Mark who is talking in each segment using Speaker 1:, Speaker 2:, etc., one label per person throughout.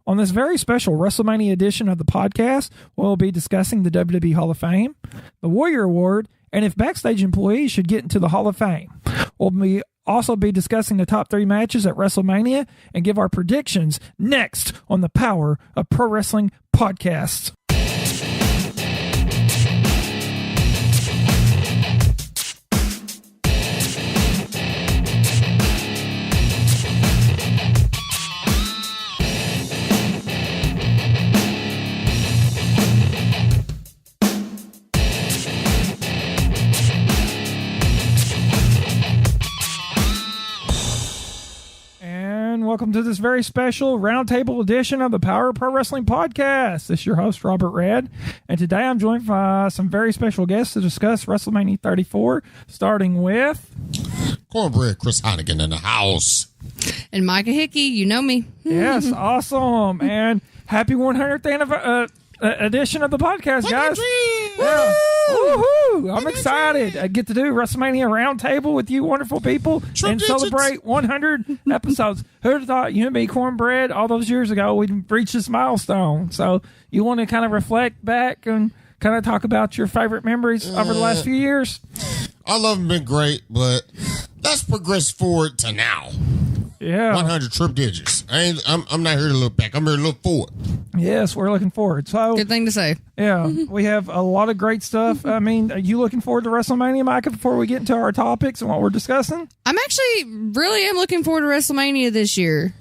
Speaker 1: On this very special Wrestlemania edition of the podcast, we'll be discussing the WWE Hall of Fame, the Warrior Award, and if backstage employees should get into the Hall of Fame. We'll also be discussing the top 3 matches at WrestleMania and give our predictions next on the Power of Pro Wrestling podcast. Welcome to this very special Roundtable edition of the Power of Pro Wrestling podcast. This is your host, Robert Red, and today I'm joined by some very special guests to discuss WrestleMania 34, starting with...
Speaker 2: Cornbread Chris Hannigan in the house.
Speaker 3: And Micah Hickey, you know me.
Speaker 1: Yes, awesome. And happy 100th edition of the podcast, guys. Yeah. Woohoo! I'm excited. I get to do WrestleMania Roundtable with you wonderful people and celebrate 100 episodes. Who'd have thought, you and me, Cornbread, all those years ago, we'd reach this milestone. So you want to kind of reflect back and kind of talk about your favorite memories over the last few years?
Speaker 2: All of them been great, but let's progress forward to now.
Speaker 1: Yeah.
Speaker 2: 100 trip digits. I'm not here to look back. I'm here to look forward.
Speaker 1: Yes, we're looking forward. So
Speaker 3: good thing to say.
Speaker 1: Yeah, we have a lot of great stuff. I mean, are you looking forward to WrestleMania, Micah, before we get into our topics and what we're discussing?
Speaker 3: I'm actually really am looking forward to WrestleMania this year.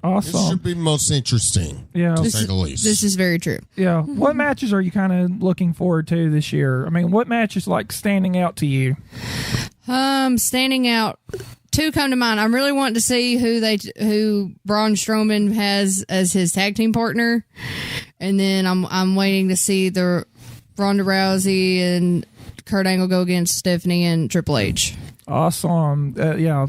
Speaker 1: Awesome.
Speaker 2: This should be most interesting, to say the least.
Speaker 3: This is very true.
Speaker 1: Yeah. What matches are you kind of looking forward to this year? I mean, what matches like standing out to you?
Speaker 3: Standing out, 2 come to mind. I'm really wanting to see who Braun Strowman has as his tag team partner, and then I'm waiting to see the Ronda Rousey and Kurt Angle go against Stephanie and Triple H.
Speaker 1: Awesome. Yeah,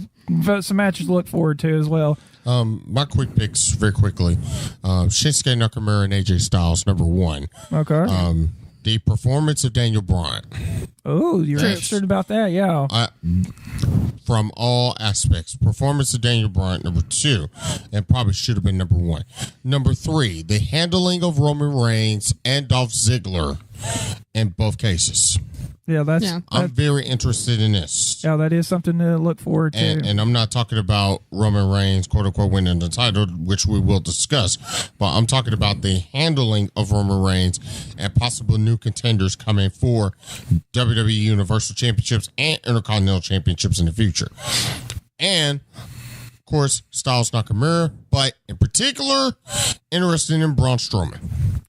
Speaker 1: some matches to look forward to as well.
Speaker 2: My quick picks, very quickly. Shinsuke Nakamura and AJ Styles, number 1.
Speaker 1: Okay.
Speaker 2: The performance of Daniel Bryan.
Speaker 1: Oh, you're interested about that, yeah.
Speaker 2: From all aspects. Performance of Daniel Bryan, number 2, and probably should have been number 1. Number 3, the handling of Roman Reigns and Dolph Ziggler in both cases.
Speaker 1: Yeah,
Speaker 2: I'm very interested in this.
Speaker 1: Yeah, that is something to look forward to.
Speaker 2: And I'm not talking about Roman Reigns, quote unquote, winning the title, which we will discuss, but I'm talking about the handling of Roman Reigns and possible new contenders coming for WWE Universal Championships and Intercontinental Championships in the future. And, of course, Styles Nakamura, but in particular, interested in Braun Strowman.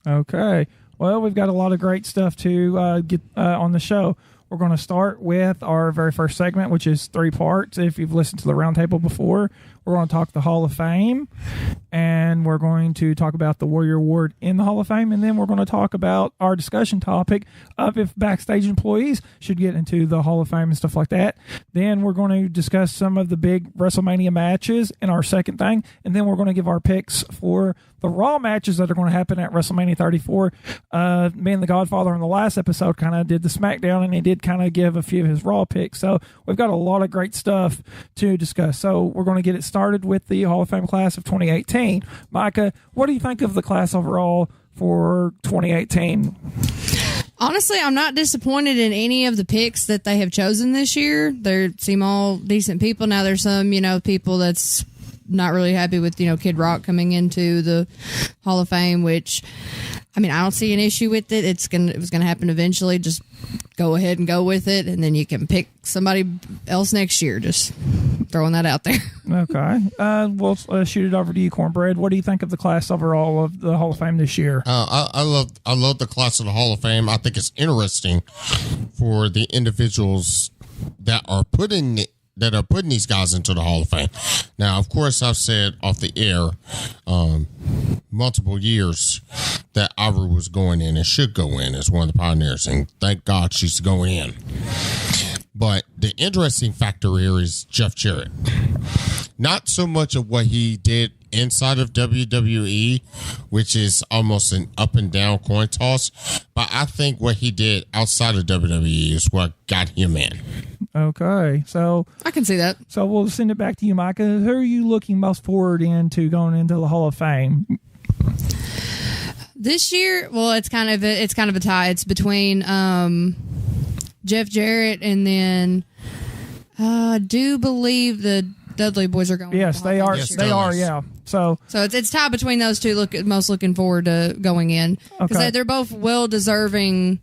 Speaker 1: Okay. Well, we've got a lot of great stuff to get on the show. We're going to start with our very first segment, which is 3 parts. If you've listened to the Roundtable before, we're going to talk the Hall of Fame, and we're going to talk about the Warrior Award in the Hall of Fame, and then we're going to talk about our discussion topic of if backstage employees should get into the Hall of Fame and stuff like that. Then we're going to discuss some of the big WrestleMania matches in our second thing, and then we're going to give our picks for the Raw matches that are going to happen at WrestleMania 34. Me and the Godfather in the last episode kind of did the SmackDown, and he did kind of give a few of his Raw picks. So we've got a lot of great stuff to discuss. So we're going to get it started with the Hall of Fame class of 2018. Micah, what do you think of the class overall for 2018?
Speaker 3: Honestly, I'm not disappointed in any of the picks that they have chosen this year. They seem all decent people. Now there's some, people that's not really happy with, Kid Rock coming into the Hall of Fame, which, I don't see an issue with it. It was gonna happen eventually. Just go ahead and go with it, and then you can pick somebody else next year. Just throwing that out there.
Speaker 1: Okay. We'll shoot it over to you, Cornbread. What do you think of the class overall of the Hall of Fame this year?
Speaker 2: I love the class of the Hall of Fame. I think it's interesting for the individuals that are putting these guys into the Hall of Fame. Now, of course, I've said off the air multiple years that Ivor was going in and should go in as one of the pioneers, and thank God she's going in. But the interesting factor here is Jeff Jarrett. Not so much of what he did inside of WWE, which is almost an up and down coin toss, but I think what he did outside of WWE is what got him in.
Speaker 1: Okay, so
Speaker 3: I can see that.
Speaker 1: So we'll send it back to you, Micah. Who are you looking most forward into going into the Hall of Fame?
Speaker 3: This year, well, it's kind of a tie. It's between Jeff Jarrett and then I do believe the Dudley boys are going.
Speaker 1: Yes, they are.
Speaker 2: Yes,
Speaker 1: they are. Yeah. So
Speaker 3: it's tied between those two. Most looking forward to going in because
Speaker 1: Okay.
Speaker 3: they're both well deserving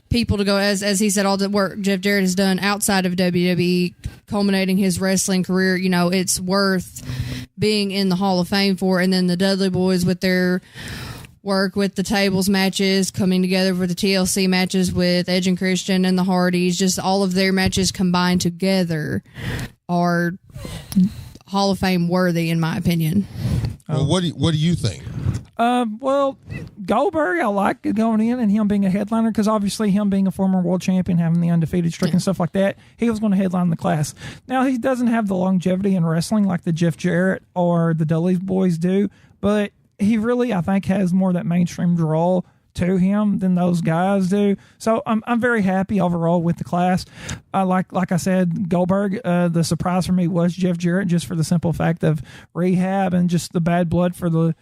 Speaker 3: people to go. As he said, all the work Jeff Jarrett has done outside of WWE, culminating his wrestling career. You know, it's worth being in the Hall of Fame for. And then the Dudley boys with their work with the tables matches, coming together for the TLC matches with Edge and Christian and the Hardys, just all of their matches combined together are Hall of Fame worthy, in my opinion.
Speaker 2: Well, what do you think?
Speaker 1: Well, Goldberg, I like going in and him being a headliner because obviously him being a former world champion, having the undefeated streak and stuff like that, he was going to headline the class. Now, he doesn't have the longevity in wrestling like the Jeff Jarrett or the Dudley boys do, but he really, I think, has more of that mainstream draw to him than those guys do. So I'm very happy overall with the class. Like I said, Goldberg, the surprise for me was Jeff Jarrett, just for the simple fact of rehab and just the bad blood for the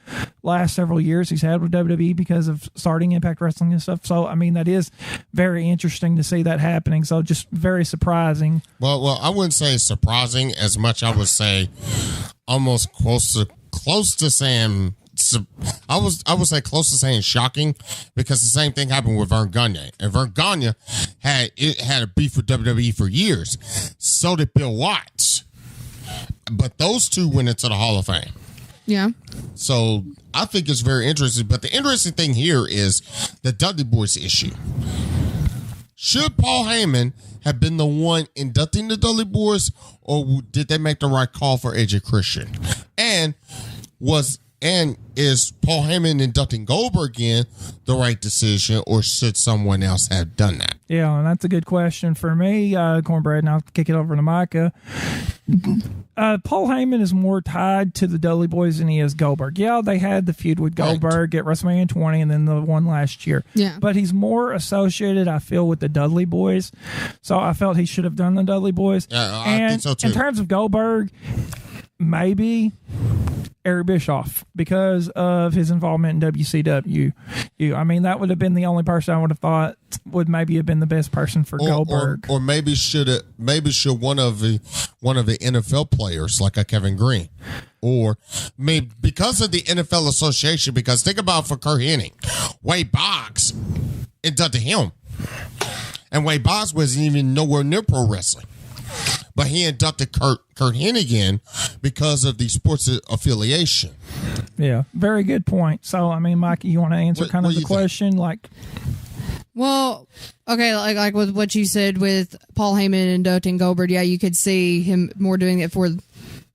Speaker 1: last several years he's had with WWE because of starting Impact Wrestling and stuff. So, I mean, that is very interesting to see that happening. So just very surprising.
Speaker 2: Well, I wouldn't say surprising as much. I would say almost close to saying. I would say close to saying shocking because the same thing happened with Vern Gagne. And Vern Gagne had a beef with WWE for years. So did Bill Watts. But those two went into the Hall of Fame.
Speaker 3: Yeah.
Speaker 2: So I think it's very interesting. But the interesting thing here is the Dudley Boys issue. Should Paul Heyman have been the one inducting the Dudley Boys, or did they make the right call for Edge and Christian? And is Paul Heyman inducting Goldberg in the right decision, or should someone else have done that?
Speaker 1: Yeah, and that's a good question for me, Cornbread, and I'll kick it over to Micah. Paul Heyman is more tied to the Dudley Boys than he is Goldberg. Yeah, they had the feud with Goldberg at WrestleMania 20 and then the one last year.
Speaker 3: Yeah.
Speaker 1: But he's more associated, I feel, with the Dudley Boys. So I felt he should have done the Dudley Boys.
Speaker 2: Yeah, I think so too.
Speaker 1: In terms of Goldberg, maybe Eric Bischoff because of his involvement in WCW. I mean, that would have been the only person I would have thought would maybe have been the best person for Goldberg.
Speaker 2: Or maybe should one of the NFL players like a Kevin Green, or maybe because of the NFL association. Because think about for Kurt Hennig, Wade Boggs inducted him, and Wade Boggs wasn't even nowhere near pro wrestling. But he inducted Kurt Hennig in because of the sports affiliation.
Speaker 1: Yeah, very good point. So, I mean, Mike, you want to answer kind of the question? Like,
Speaker 3: well, okay, like with what you said with Paul Heyman inducting Goldberg, yeah, you could see him more doing it for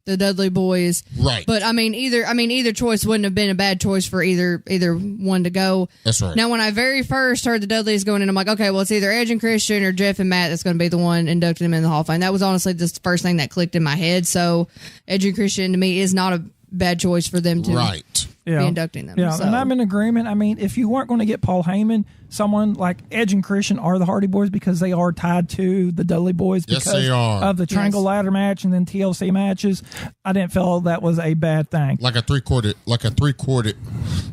Speaker 3: the Dudley Boys,
Speaker 2: right?
Speaker 3: But either choice wouldn't have been a bad choice for either one to go.
Speaker 2: That's right.
Speaker 3: Now, when I very first heard the Dudleys going in, I'm like, okay, well, it's either Edge and Christian or Jeff and Matt that's going to be the one inducting him in the Hall of Fame. That was honestly just the first thing that clicked in my head. So, Edge and Christian to me is not a bad choice for them to be inducting them.
Speaker 1: Yeah,
Speaker 3: so.
Speaker 1: And I'm in agreement. I mean, if you weren't going to get Paul Heyman, someone like Edge and Christian are the Hardy Boys because they are tied to the Dudley Boys because
Speaker 2: they are.
Speaker 1: of the Triangle Ladder match and then TLC matches. I didn't feel that was a bad thing.
Speaker 2: Like a three-quarter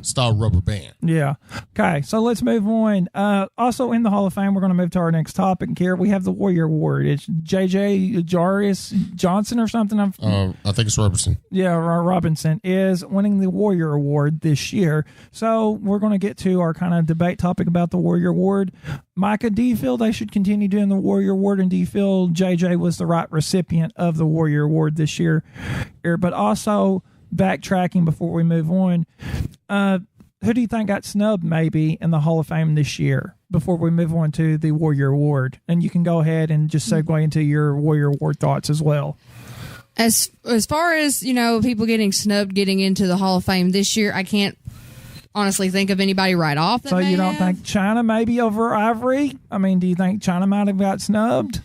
Speaker 2: style rubber band.
Speaker 1: Yeah. Okay, so let's move on. Also in the Hall of Fame, we're going to move to our next topic here. We have the Warrior Award. It's JJ Jarius Johnson or something.
Speaker 2: I think it's Robinson.
Speaker 1: Yeah, Robinson is winning the Warrior Award this year. So we're going to get to our kind of debate topic about the Warrior Award. Micah, do you feel they should continue doing the Warrior Award, and do you feel JJ was the right recipient of the Warrior Award this year? But also, backtracking before we move on, who do you think got snubbed maybe in the Hall of Fame this year before we move on to the Warrior Award? And you can go ahead and just segue into your Warrior Award thoughts as well.
Speaker 3: As far as, people getting snubbed getting into the Hall of Fame this year, I can't honestly think of anybody right off.
Speaker 1: So you don't think China maybe over Ivory? I mean, do you think China might have got snubbed?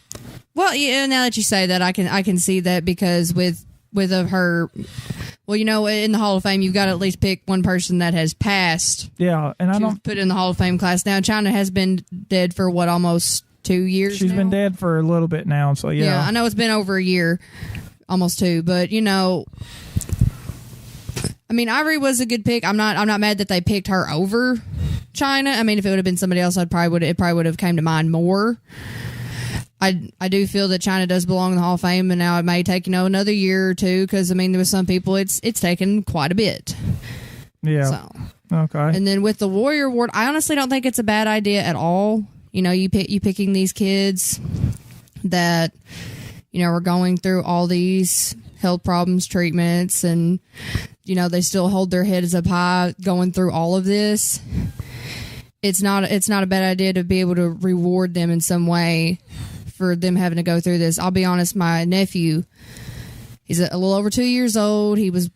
Speaker 3: Well, yeah, now that you say that, I can see that because with her, well, in the Hall of Fame, you've got to at least pick one person that has passed.
Speaker 1: Yeah, and I don't
Speaker 3: put in the Hall of Fame class. Now, China has been dead for almost 2 years.
Speaker 1: She's been dead for a little bit now, so yeah.
Speaker 3: Yeah, I know it's been over a year, almost 2, but I mean, Ivory was a good pick. I'm not mad that they picked her over China. I mean, if it would have been somebody else, it probably would have came to mind more. I do feel that China does belong in the Hall of Fame, and now it may take another year or two, because I mean, there was some people it's taken quite a bit.
Speaker 1: Yeah.
Speaker 3: So
Speaker 1: okay.
Speaker 3: And then with the Warrior Award, I honestly don't think it's a bad idea at all. You picking these kids that are going through all these health problems, treatments, and they still hold their heads up high going through all of this. It's not a bad idea to be able to reward them in some way for them having to go through this. I'll be honest, my nephew, he's a little over 2 years old. He was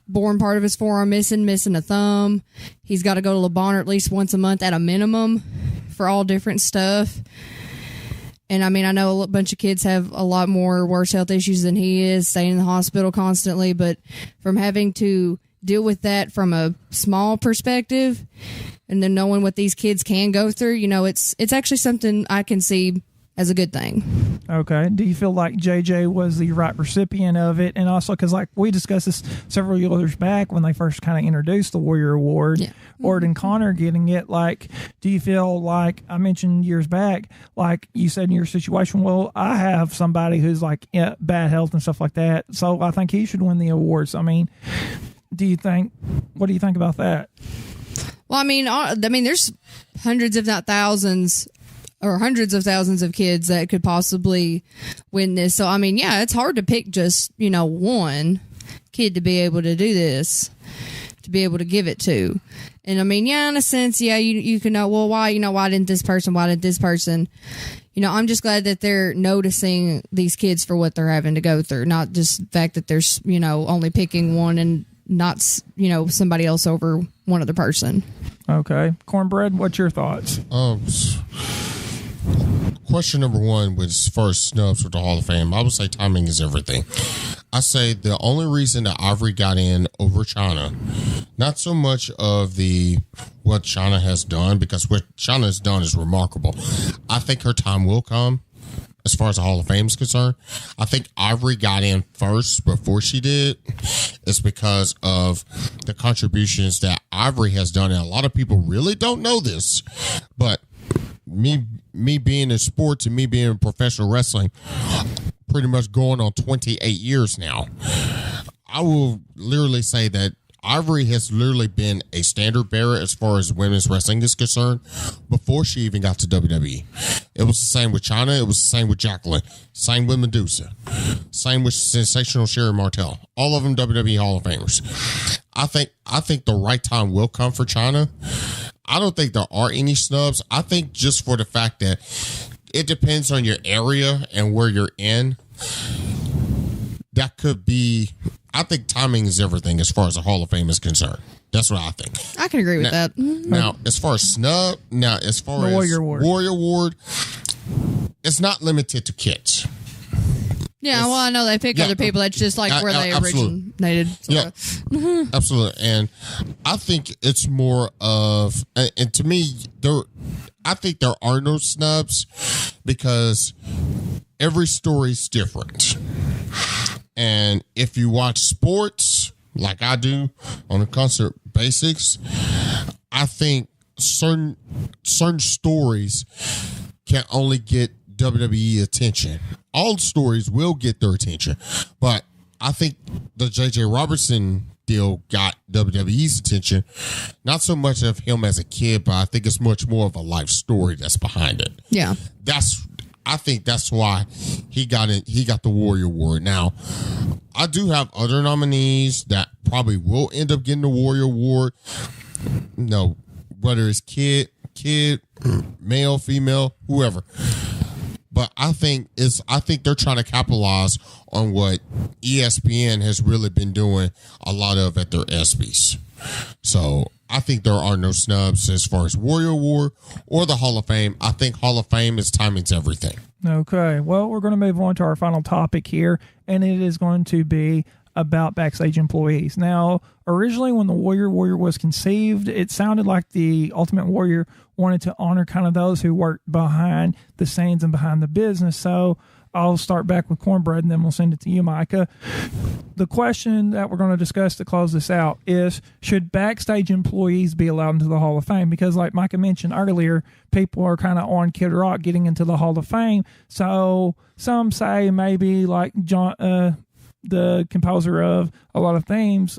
Speaker 3: born part of his forearm missing a thumb. He's got to go to Le Bonheur at least once a month at a minimum for all different stuff. And I mean, I know a bunch of kids have a lot more worse health issues than he is, staying in the hospital constantly, but from having to deal with that from a small perspective and then knowing what these kids can go through, it's actually something I can see as a good thing.
Speaker 1: Okay. Do you feel like JJ was the right recipient of it? And also, because like we discussed this several years back when they first kind of introduced the Warrior Award,
Speaker 3: yeah.
Speaker 1: Ord Connor getting it, like, do you feel like, I mentioned years back, like you said in your situation, well, I have somebody who's like bad health and stuff like that, so I think he should win the awards. I mean, what do you think about that?
Speaker 3: Well, I mean, there's hundreds, if not thousands, or hundreds of thousands of kids that could possibly win this. So, I mean, yeah, it's hard to pick just, one kid to be able to do this, to be able to give it to. And I mean, yeah, in a sense, yeah, you can know, well, why didn't this person? I'm just glad that they're noticing these kids for what they're having to go through, not just the fact that there's, only picking one and not, somebody else over one other person.
Speaker 1: Okay. Cornbread, what's your thoughts?
Speaker 2: Question number one was, as far as snubs with the Hall of Fame, I would say timing is everything. I say the only reason that Ivory got in over China, not so much of what China has done, because what China has done is remarkable. I think her time will come as far as the Hall of Fame is concerned. I think Ivory got in first before she did. It's because of the contributions that Ivory has done, and a lot of people really don't know this, but me being in sports and me being in professional wrestling pretty much going on 28 years now, I will literally say that Ivory has literally been a standard bearer as far as women's wrestling is concerned before she even got to WWE. It was the same with China. It was the same with Jacqueline. Same with Medusa. Same with Sensational Sherry Martel. All of them WWE Hall of Famers. I think the right time will come for China. I don't think there are any snubs. I think just for the fact that it depends on your area and where you're in, that could be, I think timing is everything as far as the Hall of Fame is concerned. That's what I think.
Speaker 3: I can agree with that.
Speaker 2: Now, as far as Warrior Award, it's not limited to kids.
Speaker 3: Yeah, well, I know they pick other people. That's just like where they originated.
Speaker 2: Yeah, absolutely. And I think it's more of, and to me, I think there are no snubs because every story is different. And if you watch sports like I do on a constant basis, I think certain stories can only get WWE attention. All stories will get their attention, but I think the J.J. Robertson deal got WWE's attention. Not so much of him as a kid, but I think it's much more of a life story that's behind it.
Speaker 3: Yeah,
Speaker 2: I think that's why he got the Warrior Award. Now, I do have other nominees that probably will end up getting the Warrior Award. No, whether it's kid, male, female, whoever. But I think they're trying to capitalize on what ESPN has really been doing a lot of at their ESPYs. So I think there are no snubs as far as Warrior Award or the Hall of Fame. I think Hall of Fame is timing's everything.
Speaker 1: Okay. Well, we're going to move on to our final topic here, and it is going to be about backstage employees. Now, originally when the Warrior was conceived, it sounded like the Ultimate Warrior wanted to honor kind of those who worked behind the scenes and behind the business. So I'll start back with Cornbread and then we'll send it to you, Micah. The question that we're going to discuss to close this out is, should backstage employees be allowed into the Hall of Fame? Because like Micah mentioned earlier, people are kind of on Kid Rock getting into the Hall of Fame. So some say maybe like John, the composer of a lot of themes,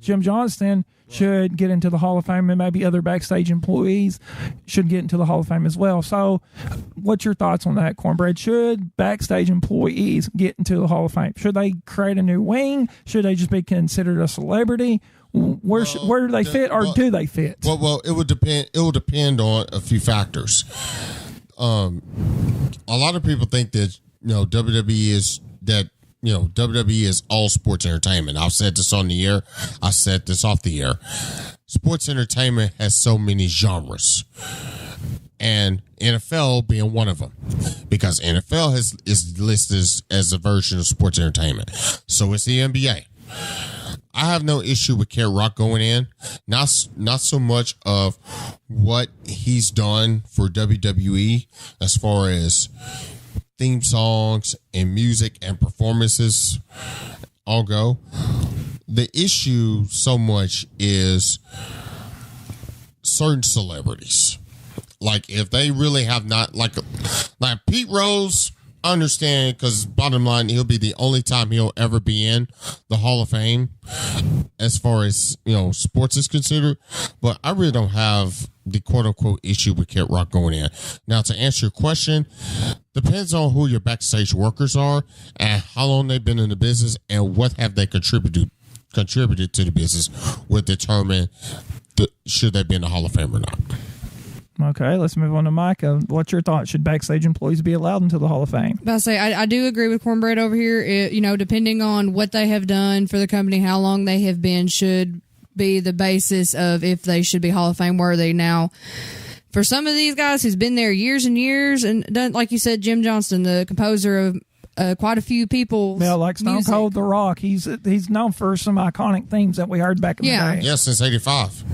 Speaker 1: Jim Johnston, should get into the Hall of Fame, and maybe other backstage employees should get into the Hall of Fame as well. So what's your thoughts on that, Cornbread? Should backstage employees get into the Hall of Fame? Should they create a new wing? Should they just be considered a celebrity? Where do they fit, or do they fit?
Speaker 2: Well, it would depend. It will depend on a few factors. A lot of people think that WWE is all sports entertainment. I've said this on the air. I said this off the air. Sports entertainment has so many genres, and NFL being one of them, because NFL is listed as a version of sports entertainment. So it's the NBA. I have no issue with Kid Rock going in. Not so much of what he's done for WWE as far as theme songs and music and performances all go. The issue so much is certain celebrities. Like if they really have not, like Pete Rose, I understand, because bottom line, he'll be the only time he'll ever be in the Hall of Fame as far as, sports is considered. But I really don't have the quote-unquote issue with Kid Rock going in. Now, to answer your question, depends on who your backstage workers are and how long they've been in the business and what have they contributed to the business would determine should they be in the Hall of Fame or not.
Speaker 1: Okay, let's move on to Micah. What's your thought? Should backstage employees be allowed into the Hall of Fame?
Speaker 3: I do agree with Cornbread over here. Depending on what they have done for the company, how long they have been, should be the basis of if they should be Hall of Fame worthy. Now, for some of these guys who's been there years and years and done, like you said, Jim Johnston, the composer of quite a few people.
Speaker 1: Yeah, like Stone Cold The Rock. He's known for some iconic themes that we heard back in the day.
Speaker 2: Yeah, since 85.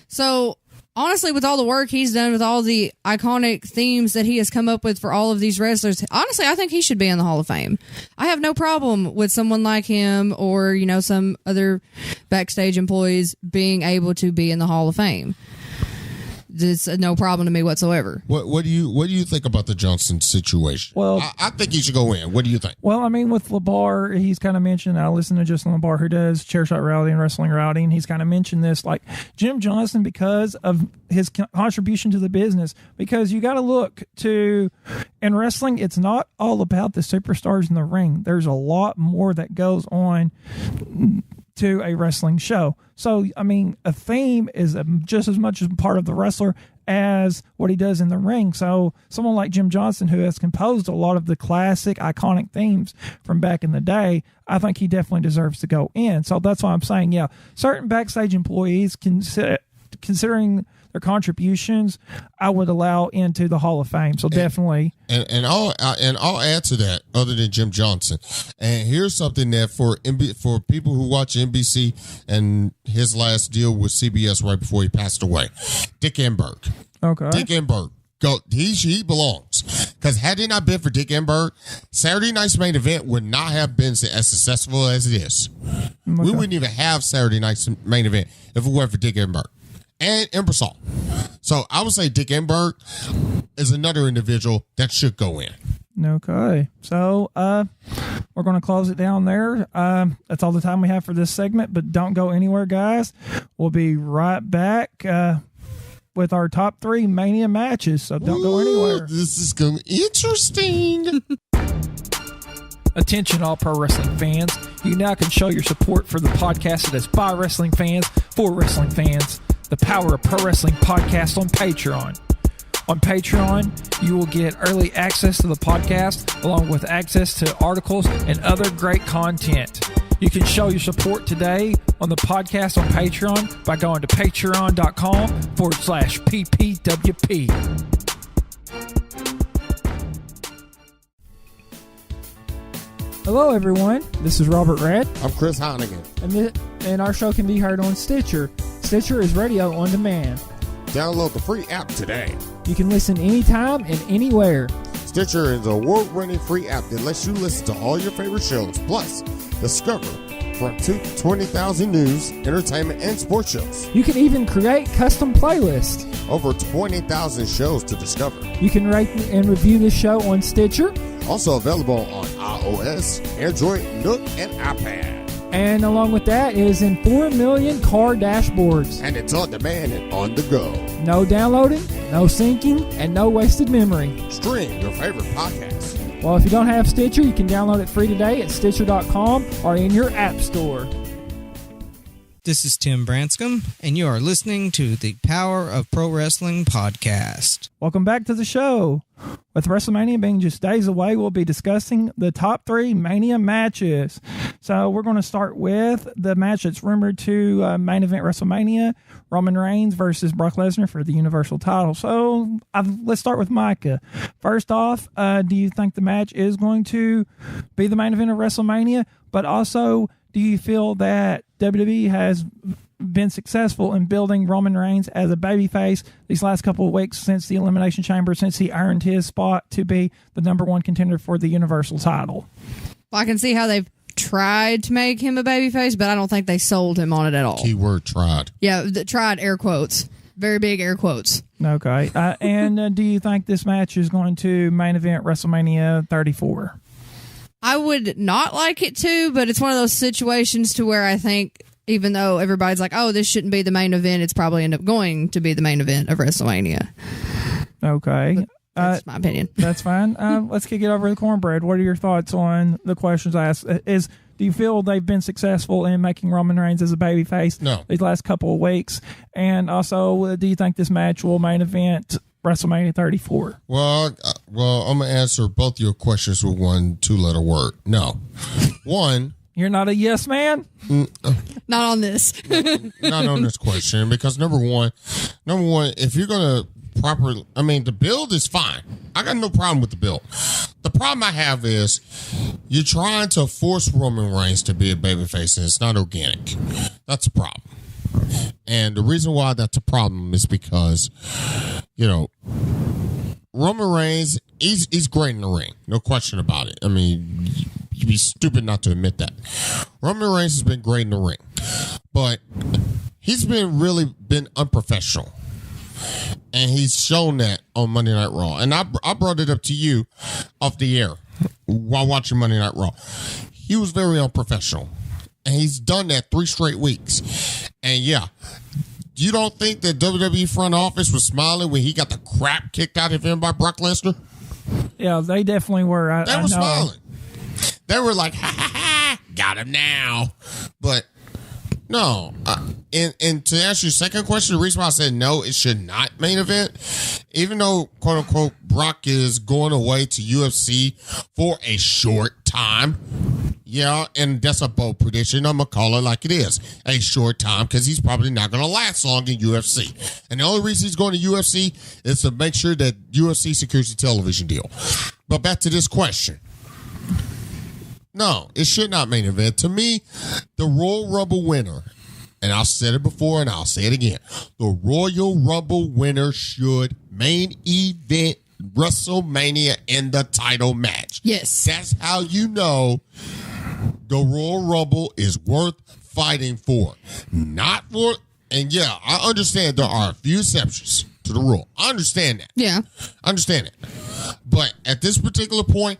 Speaker 3: So honestly, with all the work he's done, with all the iconic themes that he has come up with for all of these wrestlers, honestly, I think he should be in the Hall of Fame. I have no problem with someone like him or, some other backstage employees being able to be in the Hall of Fame. It's no problem to me whatsoever.
Speaker 2: What do you think about the Johnson situation?
Speaker 1: Well,
Speaker 2: I think he should go in. What do you think?
Speaker 1: Well, I mean, with LeBar, he's kind of mentioned, I listen to Justin LeBar, who does Chair Shot Rowdy and Wrestling Rowdy, and he's kind of mentioned this, like Jim Johnston, because of his contribution to the business, because you got to look to, in wrestling, it's not all about the superstars in the ring. There's a lot more that goes on to a wrestling show. So, I mean, a theme is just as much a part of the wrestler as what he does in the ring. So someone like Jim Johnston, who has composed a lot of the classic iconic themes from back in the day, I think he definitely deserves to go in. So that's why I'm saying, yeah, certain backstage employees, considering their contributions, I would allow into the Hall of Fame. So definitely.
Speaker 2: And I'll add to that, other than Jim Johnson. And here's something that for people who watch NBC and his last deal with CBS right before he passed away, Dick Enberg.
Speaker 1: Okay.
Speaker 2: Dick Enberg. He belongs. Because had it not been for Dick Enberg, Saturday Night's Main Event would not have been as successful as it is. Okay. We wouldn't even have Saturday Night's Main Event if it weren't for Dick Enberg. And Ebersol. So I would say Dick Enberg is another individual that should go in.
Speaker 1: Okay. So we're going to close it down there. That's all the time we have for this segment, but don't go anywhere, guys. We'll be right back with our top 3 Mania matches. So don't go anywhere.
Speaker 2: This is going to be interesting.
Speaker 1: Attention all pro wrestling fans. You now can show your support for the podcast that is by wrestling fans for wrestling fans. The Power of Pro Wrestling podcast on Patreon. On Patreon, you will get early access to the podcast, along with access to articles and other great content. You can show your support today on the podcast on Patreon by going to patreon.com/PPWP. Hello, everyone. This is Robert Red.
Speaker 2: I'm Chris Hannigan.
Speaker 1: And our show can be heard on Stitcher. Stitcher is radio on demand.
Speaker 2: Download the free app today.
Speaker 1: You can listen anytime and anywhere.
Speaker 2: Stitcher is an award-winning free app that lets you listen to all your favorite shows. Plus, discover from 20,000 news, entertainment, and sports shows.
Speaker 1: You can even create custom playlists.
Speaker 2: Over 20,000 shows to discover.
Speaker 1: You can rate and review the show on Stitcher.
Speaker 2: Also available on iOS, Android, Nook, and iPad.
Speaker 1: And along with that is in 4 million car dashboards.
Speaker 2: And it's on demand and on the go.
Speaker 1: No downloading, no syncing, and no wasted memory.
Speaker 2: Stream your favorite podcast.
Speaker 1: Well, if you don't have Stitcher, you can download it free today at Stitcher.com or in your app store.
Speaker 4: This is Tim Branscombe, and you are listening to the Power of Pro Wrestling podcast.
Speaker 1: Welcome back to the show. With WrestleMania being just days away, we'll be discussing the top 3 Mania matches. So we're going to start with the match that's rumored to main event WrestleMania, Roman Reigns versus Brock Lesnar for the Universal title. So let's start with Micah. First off, do you think the match is going to be the main event of WrestleMania? But also, do you feel that WWE has been successful in building Roman Reigns as a babyface these last couple of weeks since the Elimination Chamber, since he earned his spot to be the number 1 contender for the Universal title?
Speaker 3: I can see how they've tried to make him a babyface, but I don't think they sold him on it at all.
Speaker 2: Keyword tried.
Speaker 3: Yeah, tried, air quotes. Very big air quotes.
Speaker 1: Okay. And do you think this match is going to main event WrestleMania 34?
Speaker 3: I would not like it to, but it's one of those situations to where I think even though everybody's like, oh, this shouldn't be the main event, it's probably end up going to be the main event of WrestleMania.
Speaker 1: Okay.
Speaker 3: That's my opinion.
Speaker 1: That's fine. Let's kick it over to Cornbread. What are your thoughts on the questions I asked? Do you feel they've been successful in making Roman Reigns as a babyface these last couple of weeks? And also, do you think this match will main event WrestleMania 34?
Speaker 2: Well, I'm going to answer both your questions with one 2-letter word. No. One.
Speaker 1: You're not a yes man?
Speaker 3: Not on this.
Speaker 2: Not on this question, because number one, if you're going to properly, the build is fine. I got no problem with the build. The problem I have is you're trying to force Roman Reigns to be a babyface, and it's not organic. That's a problem. And the reason why that's a problem is because, Roman Reigns, he's great in the ring. No question about it. You'd be stupid not to admit that. Roman Reigns has been great in the ring, but he's been unprofessional. And he's shown that on Monday Night Raw. And I brought it up to you off the air while watching Monday Night Raw. He was very unprofessional. And he's done that 3 straight weeks. And yeah, you don't think that WWE front office was smiling when he got the crap kicked out of him by Brock Lesnar?
Speaker 1: Yeah, they definitely were.
Speaker 2: They were smiling. They were like, ha ha ha, got him now. But no. And to answer your second question, the reason why I said no, it should not main event, even though, quote unquote, Brock is going away to UFC for a short time. Yeah, and that's a bold prediction. I'm going to call it like it is. A short time, because he's probably not going to last long in UFC. And the only reason he's going to UFC is to make sure that UFC secures the television deal. But back to this question. No, it should not main event. To me, the Royal Rumble winner, and I've said it before and I'll say it again, the Royal Rumble winner should main event WrestleMania in the title match.
Speaker 3: Yes.
Speaker 2: That's how you know the Royal Rumble is worth fighting for. Not for, and yeah, I understand there are a few exceptions to the rule. I understand that.
Speaker 3: Yeah.
Speaker 2: I understand it. But at this particular point,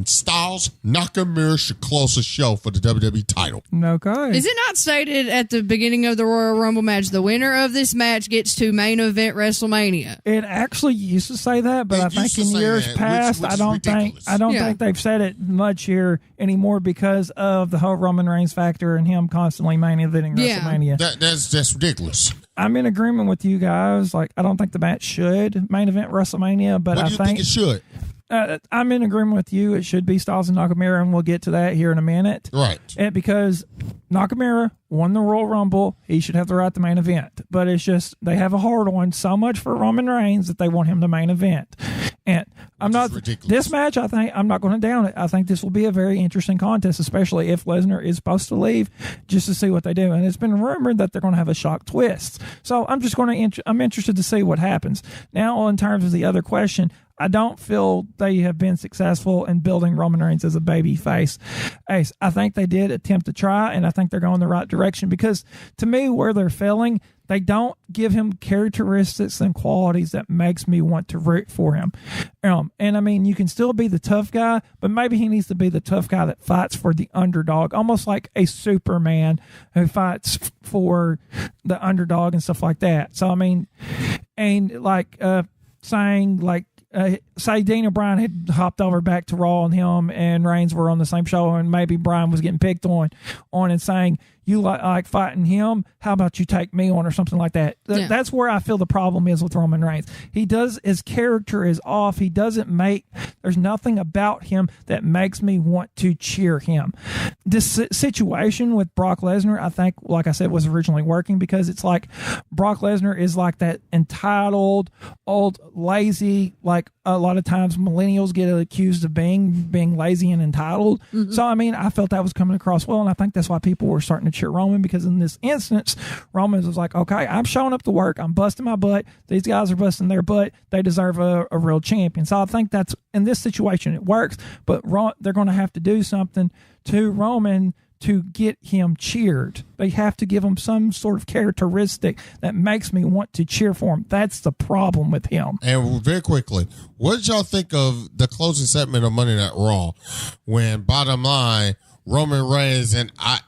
Speaker 2: Styles, Nakamura should close the show for the WWE title.
Speaker 1: Okay.
Speaker 3: Is it not stated at the beginning of the Royal Rumble match, the winner of this match gets to main event WrestleMania?
Speaker 1: It actually used to say that, but I think in years past, I don't think they've said it much here anymore because of the whole Roman Reigns factor and him constantly main eventing WrestleMania.
Speaker 2: That's ridiculous.
Speaker 1: I'm in agreement with you guys. Like, I don't think the match should main event WrestleMania, but
Speaker 2: I think it should.
Speaker 1: I'm in agreement with you. It should be Styles and Nakamura, and we'll get to that here in a minute.
Speaker 2: Right.
Speaker 1: Because Nakamura won the Royal Rumble. He should have the right to main event. But it's just they have a hard on so much for Roman Reigns that they want him to main event. And I'm not
Speaker 2: ridiculous.
Speaker 1: this match. I think I'm not going to down it. I think this will be a very interesting contest, especially if Lesnar is supposed to leave, just to see what they do. And it's been rumored that they're going to have a shock twist. So I'm just going to. I'm interested to see what happens. Now, in terms of the other question, I don't feel they have been successful in building Roman Reigns as a baby face. Ace, I think they did attempt to try, and I think they're going the right direction because to me, where they're failing, they don't give him characteristics and qualities that makes me want to root for him. And I mean, you can still be the tough guy, but maybe he needs to be the tough guy that fights for the underdog, almost like a Superman who fights for the underdog and stuff like that. So, I mean, and like saying like, say Daniel Bryan had hopped over back to Raw and him and Reigns were on the same show and maybe Bryan was getting picked on and saying, you like fighting him, how about you take me on or something like that.
Speaker 3: Yeah.
Speaker 1: That's where I feel the problem is with Roman Reigns. His character is off. There's nothing about him that makes me want to cheer him. This situation with Brock Lesnar, I think, like I said, was originally working because it's like Brock Lesnar is like that entitled, old, lazy, like a lot of times millennials get accused of being lazy and entitled. Mm-hmm. So, I mean, I felt that was coming across well, and I think that's why people were starting to cheer Roman because in this instance, Roman was like, okay, I'm showing up to work. I'm busting my butt. These guys are busting their butt. They deserve a real champion. So I think that's, in this situation, it works, but they're going to have to do something to Roman to get him cheered. They have to give him some sort of characteristic that makes me want to cheer for him. That's the problem with him.
Speaker 2: And very quickly, what did y'all think of the closing segment of Monday Night Raw when, bottom line, Roman Reigns and I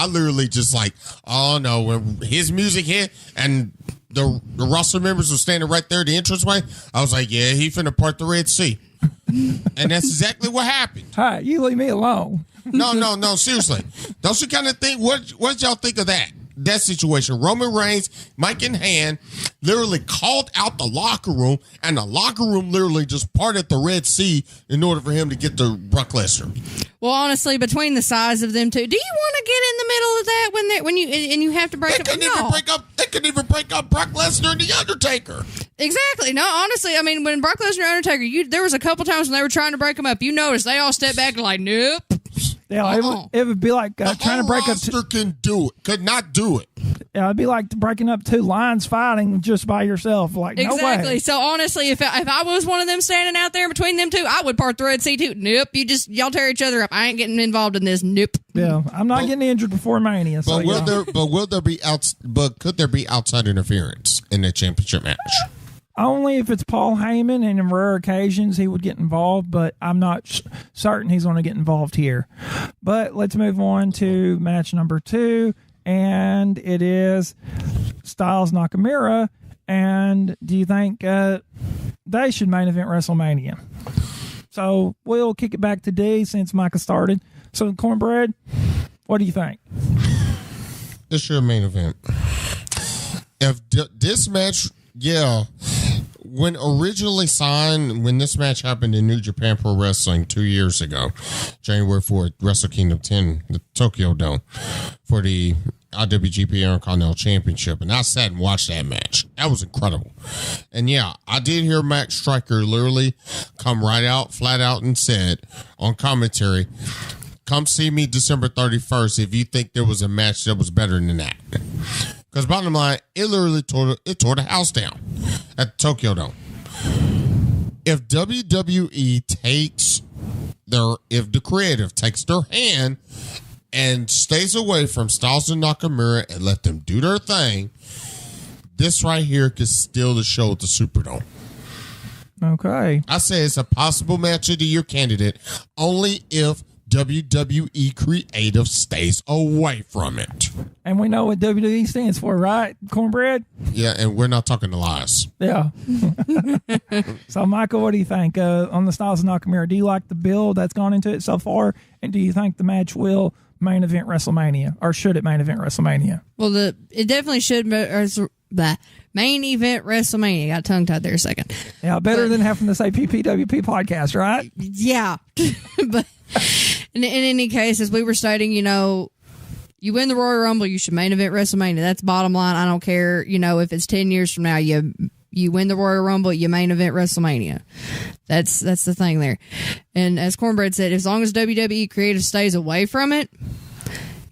Speaker 2: literally just like, oh no, when his music hit and the roster members were standing right there at the entranceway, I was like, yeah, he finna part the Red Sea. And that's exactly what happened.
Speaker 1: Hi, you leave me alone.
Speaker 2: No, seriously. Don't you kind of think, what did y'all think of that situation? Roman Reigns, mic in hand, literally called out the locker room, and the locker room literally just parted the Red Sea in order for him to get to Brock Lesnar.
Speaker 3: Well, honestly, between the size of them two, do you want to get in the middle of that when you have to break up?
Speaker 2: They couldn't even break up Brock Lesnar and the Undertaker.
Speaker 3: Exactly. No, honestly, I mean, when Brock Lesnar and Undertaker, there was a couple times when they were trying to break them up. You noticed they all stepped back and like, nope.
Speaker 1: Yeah, it would be like trying to break up.
Speaker 2: Could not do it.
Speaker 1: Yeah, it'd be like breaking up two lions fighting just by yourself. Like,
Speaker 3: exactly.
Speaker 1: No way.
Speaker 3: So honestly, if I was one of them standing out there between them two, I would part the Red Sea too. Nope. Y'all tear each other up. I ain't getting involved in this. Nope.
Speaker 1: Yeah, I'm not getting injured before Mania. So,
Speaker 2: But could there be outside interference in the championship match?
Speaker 1: Only if it's Paul Heyman, and in rare occasions he would get involved, but I'm not certain he's going to get involved here. But let's move on to match number 2, and it is Styles Nakamura. And do you think they should main event WrestleMania? So we'll kick it back to D since Micah started. So, Cornbread, what do you think?
Speaker 2: This your main event. If this match, yeah, when originally signed, when this match happened in New Japan Pro Wrestling 2 years ago, January 4th, Wrestle Kingdom 10, the Tokyo Dome, for the IWGP Intercontinental Championship, and I sat and watched that match. That was incredible. And yeah, I did hear Max Striker literally come right out, flat out, and said on commentary, come see me December 31st if you think there was a match that was better than that. Because bottom line, it literally tore the house down at the Tokyo Dome. If WWE if the creative takes their hand and stays away from Styles and Nakamura and let them do their thing, this right here could steal the show at the Superdome.
Speaker 1: Okay.
Speaker 2: I say it's a possible match of the year candidate only if WWE creative stays away from it.
Speaker 1: And we know what WWE stands for, right, Cornbread?
Speaker 2: Yeah, and we're not talking the lies.
Speaker 1: Yeah. So, Michael, what do you think on the Styles and Nakamura? Do you like the build that's gone into it so far? And do you think the match will main event WrestleMania? Or should it main event WrestleMania?
Speaker 3: Well, it definitely should. The main event WrestleMania. Got tongue tied there a second.
Speaker 1: Yeah, better than having to say PPWP podcast, right?
Speaker 3: Yeah. But in any case, as we were stating, you win the Royal Rumble, you should main event WrestleMania. That's bottom line. I don't care, if it's 10 years from now, you You win the Royal Rumble, you main event WrestleMania. That's the thing there. And as Cornbread said, as long as WWE creative stays away from it,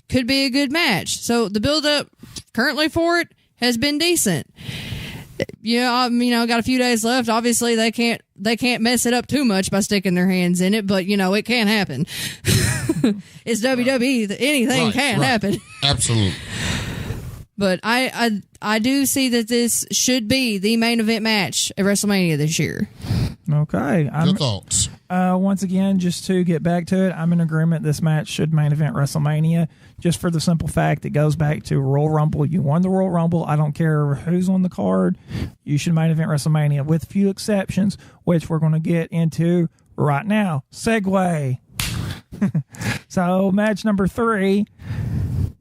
Speaker 3: could be a good match. So the build-up currently for it has been decent. Got a few days left. Obviously, they can't mess it up too much by sticking their hands in it, but it can happen. It's WWE. Anything can happen.
Speaker 2: Absolutely.
Speaker 3: But I do see that this should be the main event match at WrestleMania this year.
Speaker 1: Okay.
Speaker 2: Good thoughts.
Speaker 1: Once again, just to get back to it, I'm in agreement this match should main event WrestleMania, just for the simple fact it goes back to Royal Rumble. You won the Royal Rumble. I don't care who's on the card. You should main event WrestleMania, with few exceptions, which we're going to get into right now. Segue. So, match number 3,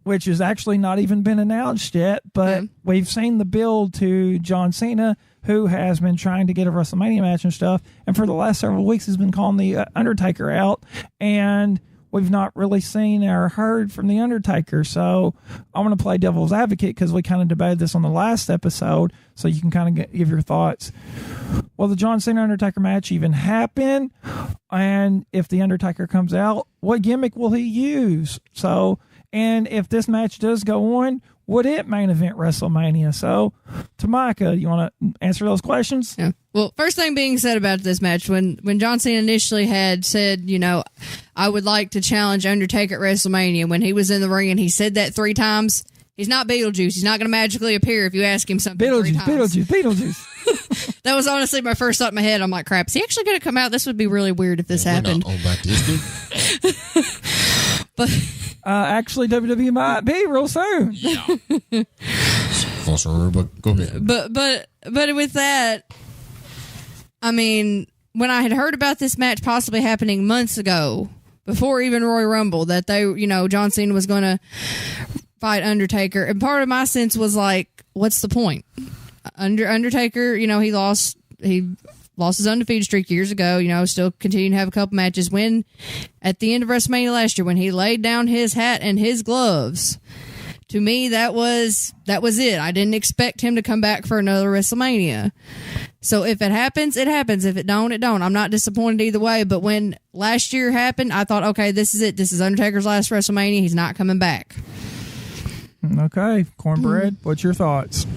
Speaker 1: which has actually not even been announced yet, but we've seen the build to John Cena, who has been trying to get a WrestleMania match and stuff, and for the last several weeks has been calling the Undertaker out, and we've not really seen or heard from the Undertaker. So I'm going to play devil's advocate, because we kind of debated this on the last episode, so you can kind of give your thoughts. Will the John Cena Undertaker match even happen? And if the Undertaker comes out, what gimmick will he use? So, and if this match does go on, would it main event WrestleMania? So, Tamika, you want to answer those questions?
Speaker 3: Yeah. Well, first thing being said about this match, when John Cena initially had said, I would like to challenge Undertaker at WrestleMania, when he was in the ring and he said that 3 times, he's not Beetlejuice. He's not going to magically appear if you ask him something 3 times.
Speaker 1: Beetlejuice.
Speaker 3: That was honestly my first thought in my head. I'm like, crap, is he actually going to come out? This would be really weird if this happened.
Speaker 2: We're not owned by Disney.
Speaker 3: But
Speaker 1: actually, WWE might be real soon.
Speaker 2: Yeah. False rumor, but go ahead.
Speaker 3: But with that, I mean, when I had heard about this match possibly happening months ago, before even Royal Rumble, that John Cena was going to fight Undertaker, and part of my sense was like, what's the point? Undertaker, he lost his undefeated streak years ago, still continuing to have a couple matches. When at the end of WrestleMania last year, when he laid down his hat and his gloves, to me that was it. I didn't expect him to come back for another WrestleMania. So if it happens, it happens. If it don't, it don't. I'm not disappointed either way. But when last year happened, I thought, okay, this is it. This is Undertaker's last WrestleMania. He's not coming back.
Speaker 1: Okay, Cornbread, what's your thoughts?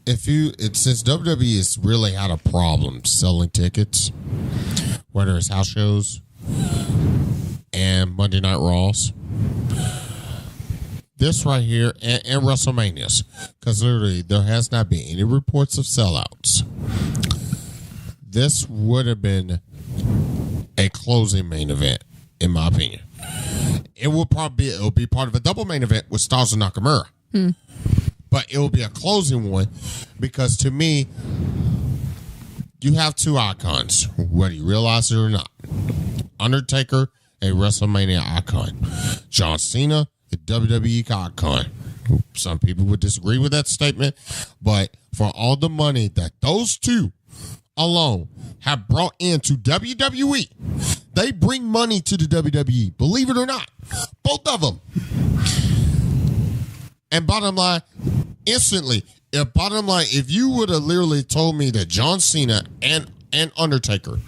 Speaker 2: Since WWE has really had a problem selling tickets, whether it's house shows and Monday Night Raws, this right here, and WrestleManias, because literally there has not been any reports of sellouts. This would have been a closing main event, in my opinion. It'll be part of a double main event with Styles and Nakamura. But it will be a closing one, because to me, you have 2 icons, whether you realize it or not. Undertaker, a WrestleMania icon. John Cena, a WWE icon. Some people would disagree with that statement, but for all the money that those 2 alone have brought into WWE, they bring money to the WWE, believe it or not. Both of them. And bottom line, if you would have literally told me that John Cena and Undertaker,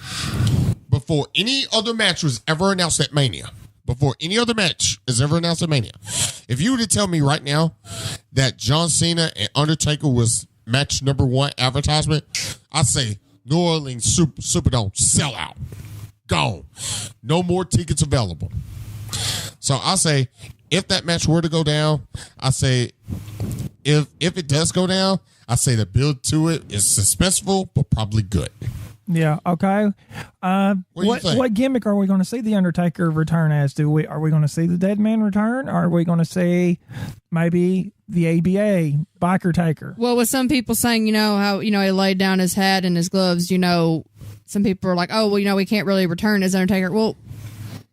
Speaker 2: before any other match was ever announced at Mania, if you were to tell me right now that John Cena and Undertaker was match number 1 advertisement, I'd say New Orleans Superdome sellout. Gone. No more tickets available. So I say, if that match were to go down, I say, if it does go down, I say the build to it is suspenseful, but probably good.
Speaker 1: Yeah. Okay. What gimmick are we going to see the Undertaker return as? Are we going to see the Dead Man return? Or are we going to see maybe the ABA Biker Taker?
Speaker 3: Well, with some people saying, how he laid down his hat and his gloves, some people are like, oh, well, we can't really return as Undertaker. Well,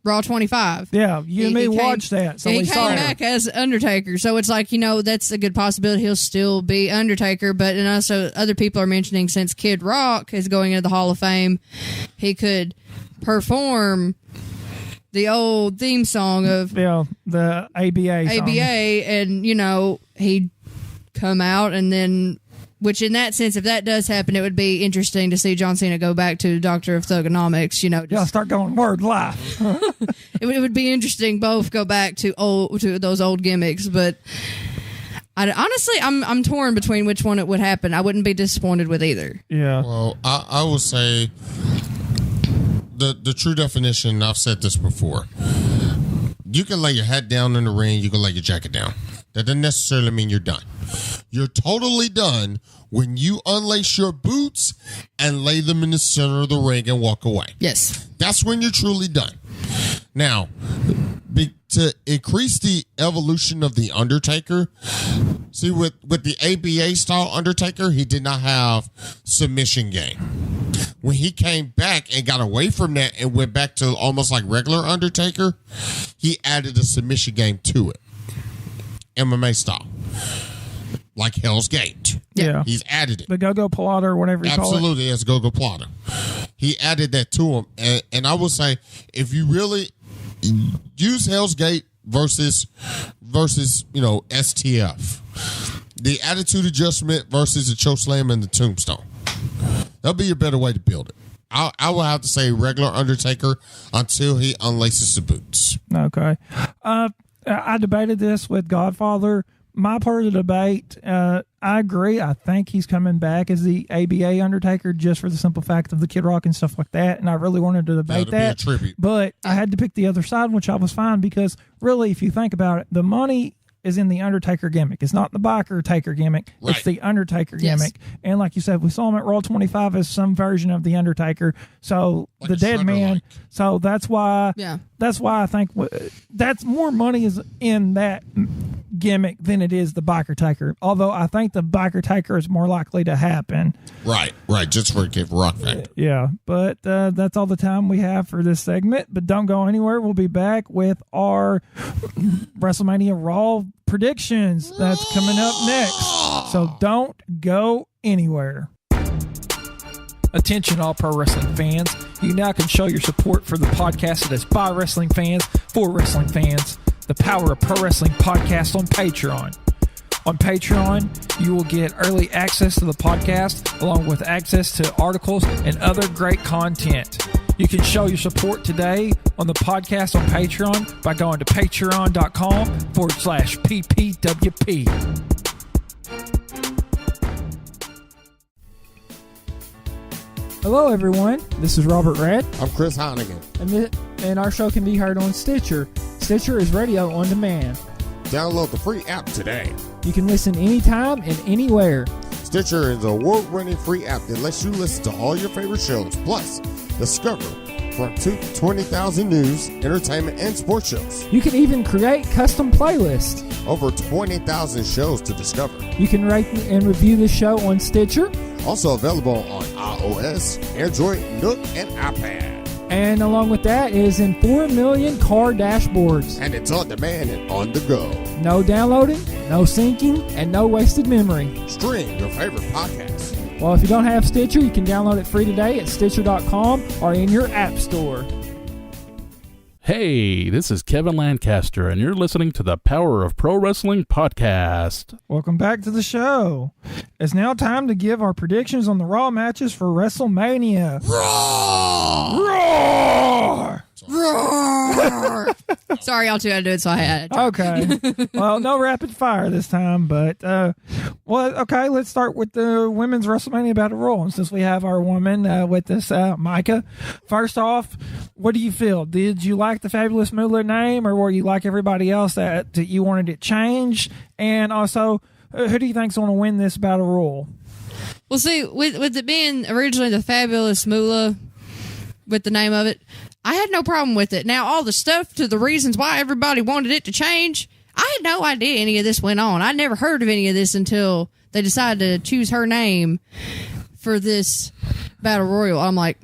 Speaker 3: Raw 25.
Speaker 1: Yeah, you and me watched that. So
Speaker 3: he came back as Undertaker. So it's like, that's a good possibility he'll still be Undertaker. But and also other people are mentioning, since Kid Rock is going into the Hall of Fame, he could perform the old theme song of
Speaker 1: the ABA song.
Speaker 3: and, he come out, and then, which in that sense, if that does happen, it would be interesting to see John Cena go back to Doctor of Thugonomics.
Speaker 1: Yeah, start going word life.
Speaker 3: It would be interesting. Both go back to those old gimmicks, but honestly, I'm torn between which one it would happen. I wouldn't be disappointed with either.
Speaker 1: Yeah.
Speaker 2: Well, I will say the true definition. I've said this before. You can lay your head down in the ring. You can lay your jacket down. That doesn't necessarily mean you're done. You're totally done when you unlace your boots and lay them in the center of the ring and walk away.
Speaker 3: Yes.
Speaker 2: That's when you're truly done. Now, to increase the evolution of the Undertaker, see, with the ABA style Undertaker, he did not have submission game. When he came back and got away from that and went back to almost like regular Undertaker, he added a submission game to it. MMA style. Like Hell's Gate.
Speaker 1: Yeah.
Speaker 2: He's added it.
Speaker 1: The Go-Go Plata or whatever you call it.
Speaker 2: Absolutely, as Go-Go Plata. He added that to him. And I will say, if you really use Hell's Gate versus STF, the Attitude Adjustment versus the Chokeslam and the Tombstone, that'll be a better way to build it. I will have to say regular Undertaker until he unlaces the boots.
Speaker 1: Okay. I debated this with Godfather. My part of the debate, I agree. I think he's coming back as the ABA Undertaker just for the simple fact of the Kid Rock and stuff like that. And I really wanted to debate that.
Speaker 2: Be a tribute.
Speaker 1: But I had to pick the other side, which I was fine because really, if you think about it, the money is in the Undertaker gimmick. It's not the Biker Taker gimmick.
Speaker 2: Right.
Speaker 1: It's the Undertaker gimmick. And like you said, we saw him at Raw 25 as some version of the Undertaker. So
Speaker 2: like
Speaker 1: the dead man. So that's why.
Speaker 3: Yeah.
Speaker 1: That's why I think that's more money is in that gimmick than it is the Biker Taker. Although I think the Biker Taker is more likely to happen.
Speaker 2: Right. Just for Kid Rock factor.
Speaker 1: Yeah, but that's all the time we have for this segment. But don't go anywhere. We'll be back with our WrestleMania Raw predictions. That's coming up next. So don't go anywhere. Attention all pro wrestling fans. You now can show your support for the podcast that is by wrestling fans for wrestling fans. The Power of Pro Wrestling podcast on Patreon. On Patreon, you will get early access to the podcast along with access to articles and other great content. You can show your support today on the podcast on Patreon by going to patreon.com/PPWP. Hello, everyone. This is Robert Red.
Speaker 2: I'm Chris Hannigan.
Speaker 1: And our show can be heard on Stitcher. Stitcher is radio on demand.
Speaker 2: Download the free app today.
Speaker 1: You can listen anytime and anywhere.
Speaker 2: Stitcher is an award-winning free app that lets you listen to all your favorite shows, plus discover from 20,000 news, entertainment, and sports shows.
Speaker 1: You can even create custom playlists.
Speaker 2: Over 20,000 shows to discover.
Speaker 1: You can rate and review the show on Stitcher.
Speaker 2: Also available on iOS, Android, Nook, and iPad.
Speaker 1: And along with that is in 4 million car dashboards.
Speaker 2: And it's on demand and on the go.
Speaker 1: No downloading, no syncing, and no wasted memory.
Speaker 2: Stream your favorite podcasts.
Speaker 1: Well, if you don't have Stitcher, you can download it free today at Stitcher.com or in your app store.
Speaker 5: Hey, this is Kevin Lancaster, and you're listening to the Power of Pro Wrestling podcast.
Speaker 1: Welcome back to the show. It's now time to give our predictions on the Raw matches for WrestleMania.
Speaker 2: Roar!
Speaker 1: Roar!
Speaker 3: Roar! Sorry, y'all two had to do it, so I had it.
Speaker 1: Okay. Well, no rapid fire this time, but okay. Let's start with the women's WrestleMania Battle Royal. And since we have our woman with us, Micah. First off, what do you feel? Did you like the Fabulous Moolah name, or were you like everybody else that you wanted it changed? And also, who do you think's going to win this Battle Royal?
Speaker 3: Well, see, with it being originally the Fabulous Moolah with the name of it, I had no problem with it. Now, all the stuff to the reasons why everybody wanted it to change, I had no idea any of this went on. I never heard of any of this until they decided to choose her name for this Battle Royal. I'm like,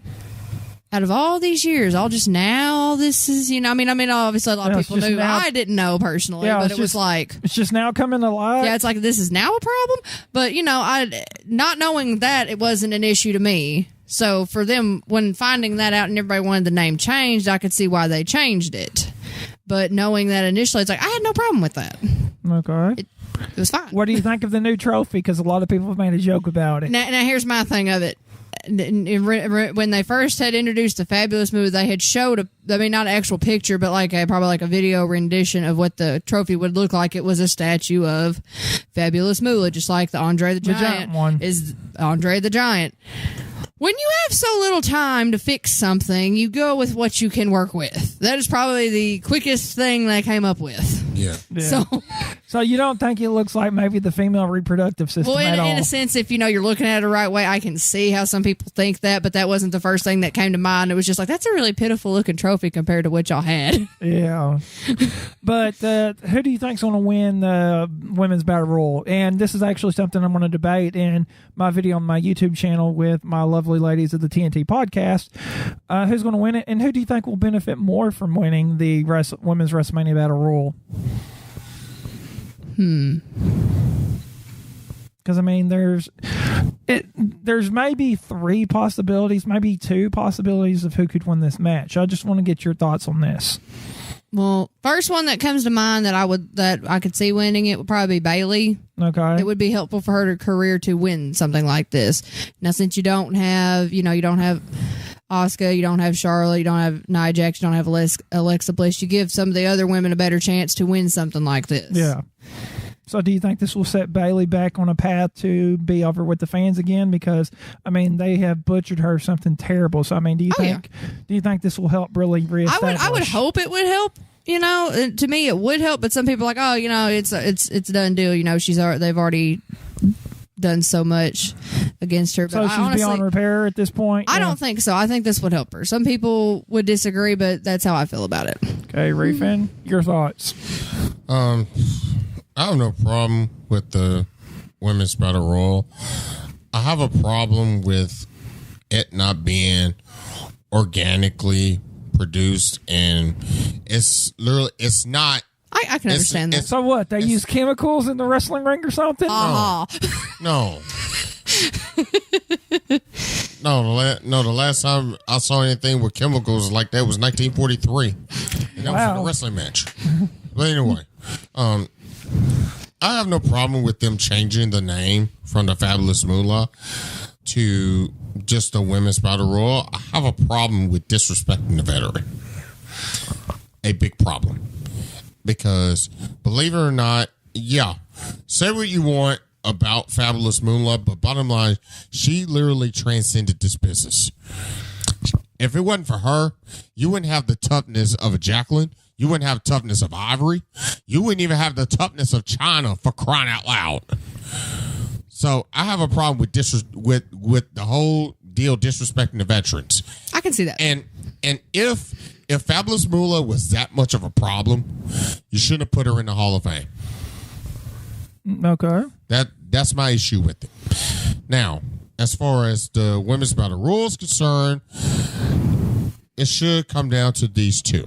Speaker 3: out of all these years, all just now, this is, I mean, obviously a lot of people knew.
Speaker 1: Now,
Speaker 3: I didn't know personally, but it was like,
Speaker 1: it's just now coming to light.
Speaker 3: Yeah, it's like, this is now a problem. But, I not knowing that, it wasn't an issue to me. So for them, when finding that out and everybody wanted the name changed, I could see why they changed it. But knowing that initially, it's like I had no problem with that.
Speaker 1: Okay.
Speaker 3: It was fine.
Speaker 1: What do you think of the new trophy? Because a lot of people have made a joke about it.
Speaker 3: Now here's my thing of it. When they first had introduced the Fabulous Moolah, they had showed not an actual picture, but probably like a video rendition of what the trophy would look like. It was a statue of Fabulous Moolah, just like the Andre the Giant
Speaker 1: one
Speaker 3: is Andre the Giant. When you have so little time to fix something, you go with what you can work with. That is probably the quickest thing they came up with.
Speaker 2: Yeah.
Speaker 1: So you don't think it looks like maybe the female reproductive system at all?
Speaker 3: In a sense, if you're looking at it the right way, I can see how some people think that, but that wasn't the first thing that came to mind. It was just like, that's a really pitiful looking trophy compared to what y'all had.
Speaker 1: Yeah. But who do you think's going to win the Women's Battle Royal? And this is actually something I'm going to debate in my video on my YouTube channel with my lovely ladies of the TNT podcast. Who's going to win it, and who do you think will benefit more from winning the Women's WrestleMania Battle Royal? Because there's maybe 3 possibilities, maybe 2 possibilities of who could win this match. I just want to get your thoughts on this.
Speaker 3: Well, first one that comes to mind that I could see winning it would probably be Bayley.
Speaker 1: Okay.
Speaker 3: It would be helpful for her career to win something like this. Now, since you don't have Asuka, you don't have Charlotte, you don't have Nia Jax, you don't have Alexa Bliss, you give some of the other women a better chance to win something like this.
Speaker 1: Yeah. So do you think this will set Bayley back on a path to be over with the fans again? Because, they have butchered her something terrible. So, do you think this will help really reestablish?
Speaker 3: I would hope it would help. To me, it would help. But some people are like, it's a done deal. They've already done so much against her. But
Speaker 1: so she's honestly, beyond repair at this point?
Speaker 3: I don't think so. I think this would help her. Some people would disagree, but that's how I feel about it.
Speaker 1: Okay, Reefin, your thoughts?
Speaker 2: I have no problem with the Women's Battle Royal. I have a problem with it not being organically produced, and it's not.
Speaker 3: I can understand that.
Speaker 1: So what? They use chemicals in the wrestling ring or something?
Speaker 2: No. The last time I saw anything with chemicals like that was 1943. And that was in a wrestling match. But anyway, I have no problem with them changing the name from the Fabulous Moolah to just the Women's Battle Royal. I have a problem with disrespecting the veteran. A big problem. Because, believe it or not, say what you want about Fabulous Moolah, but bottom line, she literally transcended this business. If it wasn't for her, you wouldn't have the toughness of a Jacqueline. You wouldn't have toughness of Ivory. You wouldn't even have the toughness of China, for crying out loud. So I have a problem with with the whole deal disrespecting the veterans.
Speaker 3: I can see that.
Speaker 2: And if Fabulous Moolah was that much of a problem, you shouldn't have put her in the Hall of Fame.
Speaker 1: Okay.
Speaker 2: That's my issue with it. Now, as far as the Women's Battle Royal is concerned, it should come down to these two.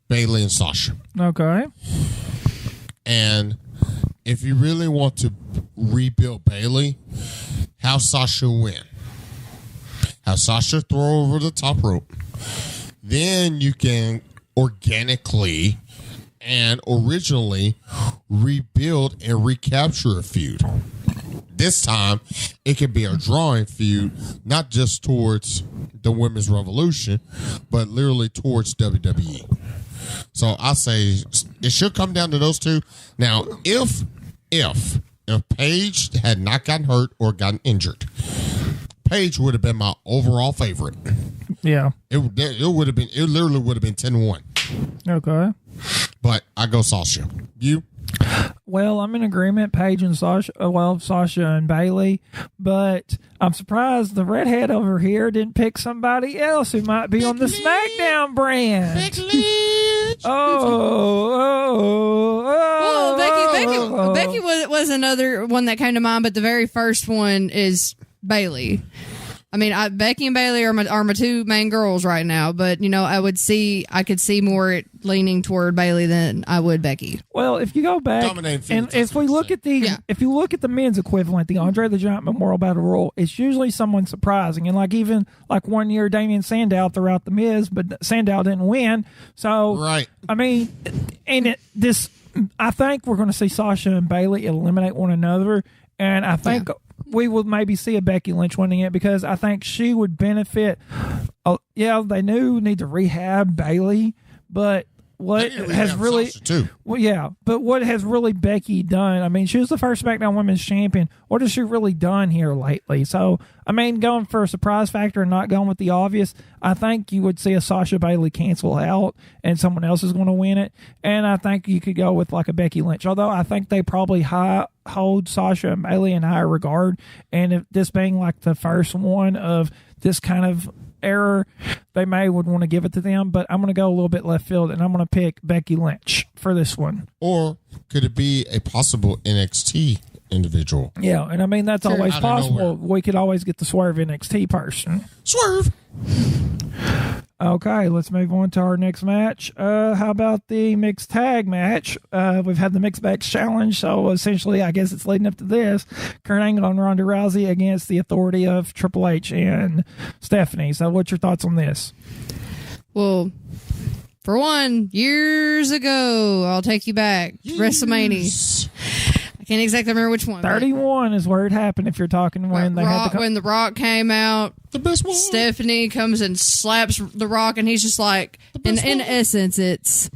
Speaker 2: Bayley and Sasha.
Speaker 1: Okay.
Speaker 2: And if you really want to rebuild Bayley, have Sasha win. Have Sasha throw over the top rope. Then you can organically and originally rebuild and recapture a feud. This time, it could be a drawing feud, not just towards the Women's Revolution, but literally towards WWE. So I say it should come down to those two. Now, if Paige had not gotten hurt or gotten injured, Paige would have been my overall favorite.
Speaker 1: Yeah.
Speaker 2: It literally would have been 10-1.
Speaker 1: Okay.
Speaker 2: But I go Sasha. You?
Speaker 1: Well, I'm in agreement, Paige and Sasha. Sasha and Bayley, but I'm surprised the redhead over here didn't pick somebody else who might be on the SmackDown brand.
Speaker 3: Becky was another one that came to mind, but the very first one is Bayley. I mean, Becky and Bailey are my two main girls right now, but I could see more leaning toward Bailey than I would Becky.
Speaker 1: Well, if you go back and if we look at if you look at the men's equivalent, the Andre the Giant Memorial Battle Royal, it's usually someone surprising. And even 1 year, Damian Sandow threw out the Miz, but Sandow didn't win. So
Speaker 2: right.
Speaker 1: I mean, I think we're going to see Sasha and Bailey eliminate one another, and I think we will maybe see a Becky Lynch winning it because I think she would benefit. They need to rehab Bailey, but what has really, but what has really Becky done? I mean, she was the first SmackDown Women's Champion. What has she really done here lately? So, I mean, going for a surprise factor and not going with the obvious, I think you would see a Sasha Bailey cancel out and someone else is going to win it. And I think you could go with a Becky Lynch, although I think they probably hold Sasha and Bailey in higher regard. And if this being the first one of this kind of error, they would want to give it to them, but I'm going to go a little bit left field and I'm going to pick Becky Lynch for this one.
Speaker 2: Or could it be a possible NXT individual?
Speaker 1: Yeah, and I mean that's always possible. We could always get the Swerve NXT person.
Speaker 2: Swerve.
Speaker 1: Okay, let's move on to our next match. How about the mixed tag match? We've had the mixed bags challenge, so essentially I guess it's leading up to this. Kurt Angle and Ronda Rousey against the Authority of Triple H and Stephanie. So what's your thoughts on this?
Speaker 3: Well, for one, years ago, I'll take you back. WrestleMania. I can't exactly remember which one.
Speaker 1: 31 is where it happened if you're talking when they had
Speaker 3: when The Rock came out.
Speaker 2: The best one.
Speaker 3: Stephanie comes and slaps The Rock, and he's just like, in essence, it's,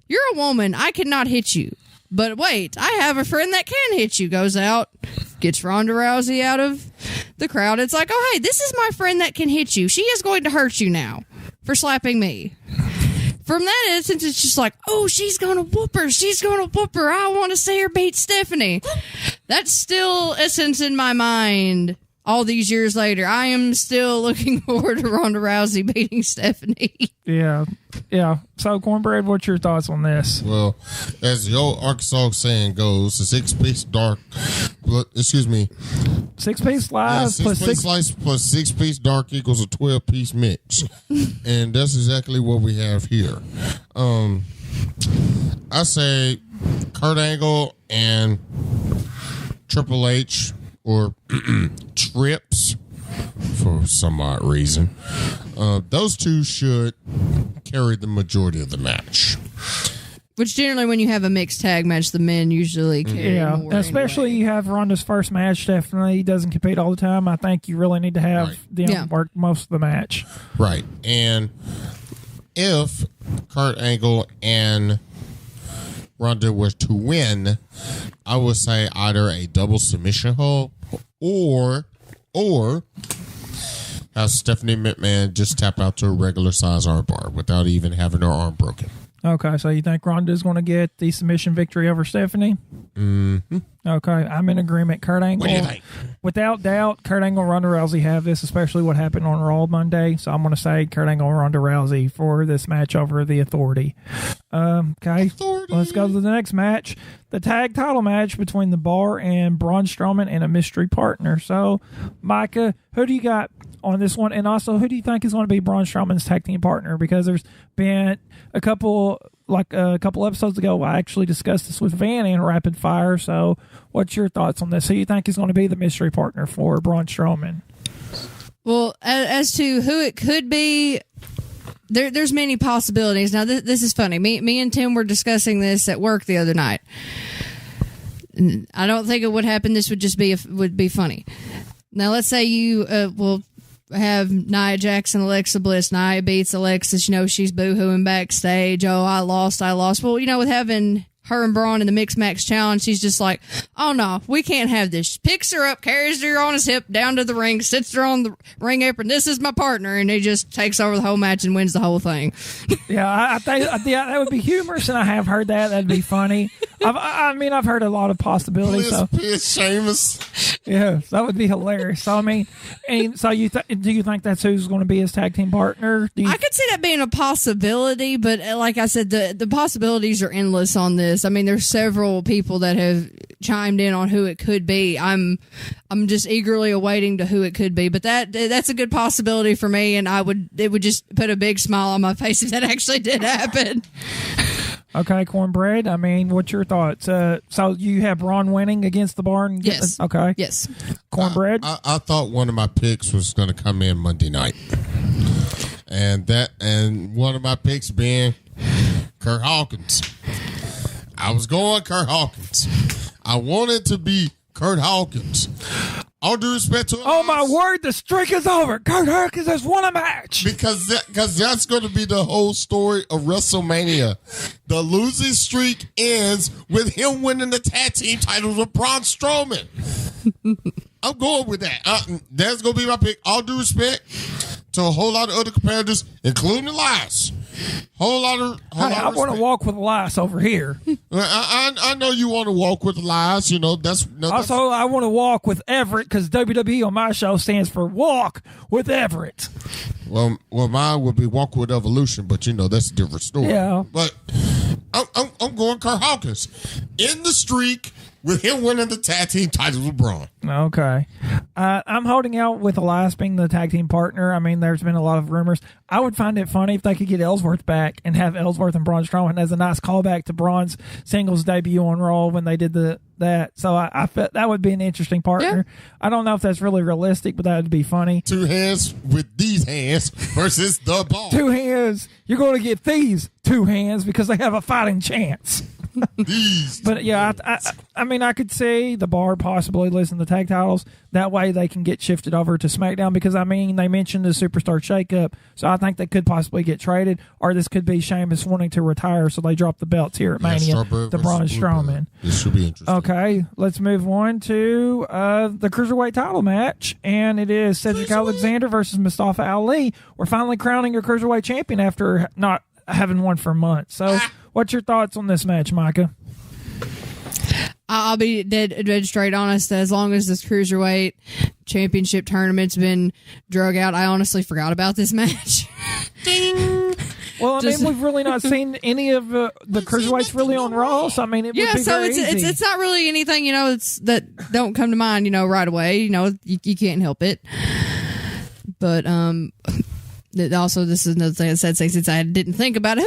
Speaker 3: you're a woman. I cannot hit you. But wait, I have a friend that can hit you. Goes out, gets Ronda Rousey out of the crowd. It's like, oh, hey, this is my friend that can hit you. She is going to hurt you now for slapping me. From that instance, it's just like, oh, she's going to whoop her. She's going to whoop her. I want to see her beat Stephanie. That's still essence in my mind all these years later. I am still looking forward to Ronda Rousey beating Stephanie.
Speaker 1: Yeah. So, Cornbread, what's your thoughts on this?
Speaker 2: Well, as the old Arkansas saying goes, the 6-piece
Speaker 1: slice
Speaker 2: plus 6-piece dark equals a 12-piece mix. And that's exactly what we have here. I say Kurt Angle and Triple H, or Trips for some odd reason. Those two should carry the majority of the match.
Speaker 3: Which generally, when you have a mixed tag match, the men usually carry more.
Speaker 1: Especially
Speaker 3: anyway.
Speaker 1: You have Ronda's first match. Definitely doesn't compete all the time. I think you really need to have them work most of the match.
Speaker 2: Right. And if Kurt Angle and Ronda was to win, I would say either a double submission hold or have Stephanie McMahon just tap out to a regular size armbar without even having her arm broken.
Speaker 1: Okay, so you think Ronda's going to get the submission victory over Stephanie?
Speaker 2: Mm-hmm.
Speaker 1: Okay, I'm in agreement. Kurt Angle,
Speaker 2: what do you think?
Speaker 1: Without doubt, Kurt Angle and Ronda Rousey have this, especially what happened on Raw Monday. So I'm going to say Kurt Angle and Ronda Rousey for this match over the Authority. Okay, let's go to the next match. The tag title match between The Bar and Braun Strowman and a mystery partner. So, Micah, who do you got on this one? And also, who do you think is going to be Braun Strowman's tag team partner? Because there's been a couple episodes ago, I actually discussed this with Van in Rapid Fire. So, what's your thoughts on this? Who do you think is going to be the mystery partner for Braun Strowman?
Speaker 3: Well, as to who it could be, there's many possibilities. Now, this is funny. Me and Tim were discussing this at work the other night. I don't think it would happen. This would just would be funny. Now, let's say you will have Nia Jax and Alexa Bliss. Nia beats Alexis. She's boo-hooing backstage. Oh, I lost. Well, with having her and Braun in the Mixed Max Challenge, she's just like, oh, no, we can't have this. Picks her up, carries her on his hip, down to the ring, sits her on the ring apron. This is my partner. And he just takes over the whole match and wins the whole thing.
Speaker 1: Yeah, I think that would be humorous, and I have heard that. That'd be funny. I've heard a lot of possibilities.
Speaker 2: Bliss, Sheamus.
Speaker 1: Yeah, that would be hilarious. So, I mean, and so do you think that's who's going to be his tag team partner?
Speaker 3: I could see that being a possibility, but like I said, the possibilities are endless on this. I mean, there's several people that have chimed in on who it could be. I'm just eagerly awaiting to who it could be, but that's a good possibility for me, and it would just put a big smile on my face if that actually did happen.
Speaker 1: Okay, Cornbread. I mean, what's your thoughts? So you have Braun winning against the Bar? And
Speaker 3: Yes.
Speaker 1: Okay.
Speaker 3: Yes.
Speaker 1: Cornbread.
Speaker 2: I thought one of my picks was going to come in Monday night, and one of my picks being Kurt Hawkins. I was going Kurt Hawkins. I wanted to be Kurt Hawkins. All due respect to him.
Speaker 1: Oh my word! The streak is over. Kurt Hawkins has won a match.
Speaker 2: Because that's going to be the whole story of WrestleMania. The losing streak ends with him winning the tag team titles with Braun Strowman. I'm going with that. That's going to be my pick. All due respect to a whole lot of other competitors, including Elias.
Speaker 1: I want to walk with Elias over here.
Speaker 2: I know you want to walk with Elias. You know that's
Speaker 1: also I want to walk with Everett because WWE on my show stands for Walk with Everett.
Speaker 2: Well, mine would be Walk with Evolution, but you know that's a different story.
Speaker 1: Yeah,
Speaker 2: but I'm going Kurt Hawkins in the streak with him winning the tag team titles with Braun.
Speaker 1: Okay. I'm holding out with Elias being the tag team partner. I mean, there's been a lot of rumors. I would find it funny if they could get Ellsworth back and have Ellsworth and Braun Strowman as a nice callback to Braun's singles debut on Raw when they did that. So I felt that would be an interesting partner. Yeah. I don't know if that's really realistic, but that would be funny.
Speaker 2: 2 hands with these hands versus the Bar.
Speaker 1: 2 hands. You're going to get these 2 hands because they have a fighting chance. But yeah, I mean, I could see the Bar possibly losing the tag titles. That way they can get shifted over to SmackDown because, I mean, they mentioned the Superstar shakeup. So I think they could possibly get traded, or this could be Sheamus wanting to retire, so they drop the belts here at Mania to Braun Strowman.
Speaker 2: This should be interesting.
Speaker 1: Okay, let's move on to the Cruiserweight title match, and it is Cedric Alexander versus Mustafa Ali. We're finally crowning a Cruiserweight champion after not having one for months. So what's your thoughts on this match, Micah?
Speaker 3: I'll be dead straight honest. As long as this Cruiserweight Championship tournament's been drug out, I honestly forgot about this match.
Speaker 1: Ding! Well, I mean, we've really not seen any of the Cruiserweights really on Raw, so I mean, it would be very easy.
Speaker 3: It's not really anything, that don't come to mind, right away. You can't help it. But also, this is another thing I said since I didn't think about it.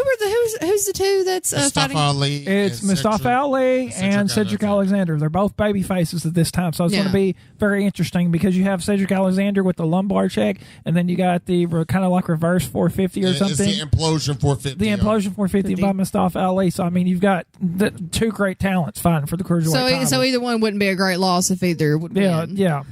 Speaker 3: Who's the two that's fighting?
Speaker 2: Ali.
Speaker 1: It's Mustafa Ali and Cedric Alexander. They're both baby faces at this time, so it's going to be very interesting because you have Cedric Alexander with the lumbar check, and then you got the kind of like reverse 450 or something.
Speaker 2: It's the implosion 450.
Speaker 1: The implosion 450 by Mustafa Ali. So I mean, you've got two great talents fighting for the Cruiserweight title.
Speaker 3: So either one wouldn't be a great loss if either would win.
Speaker 1: Yeah.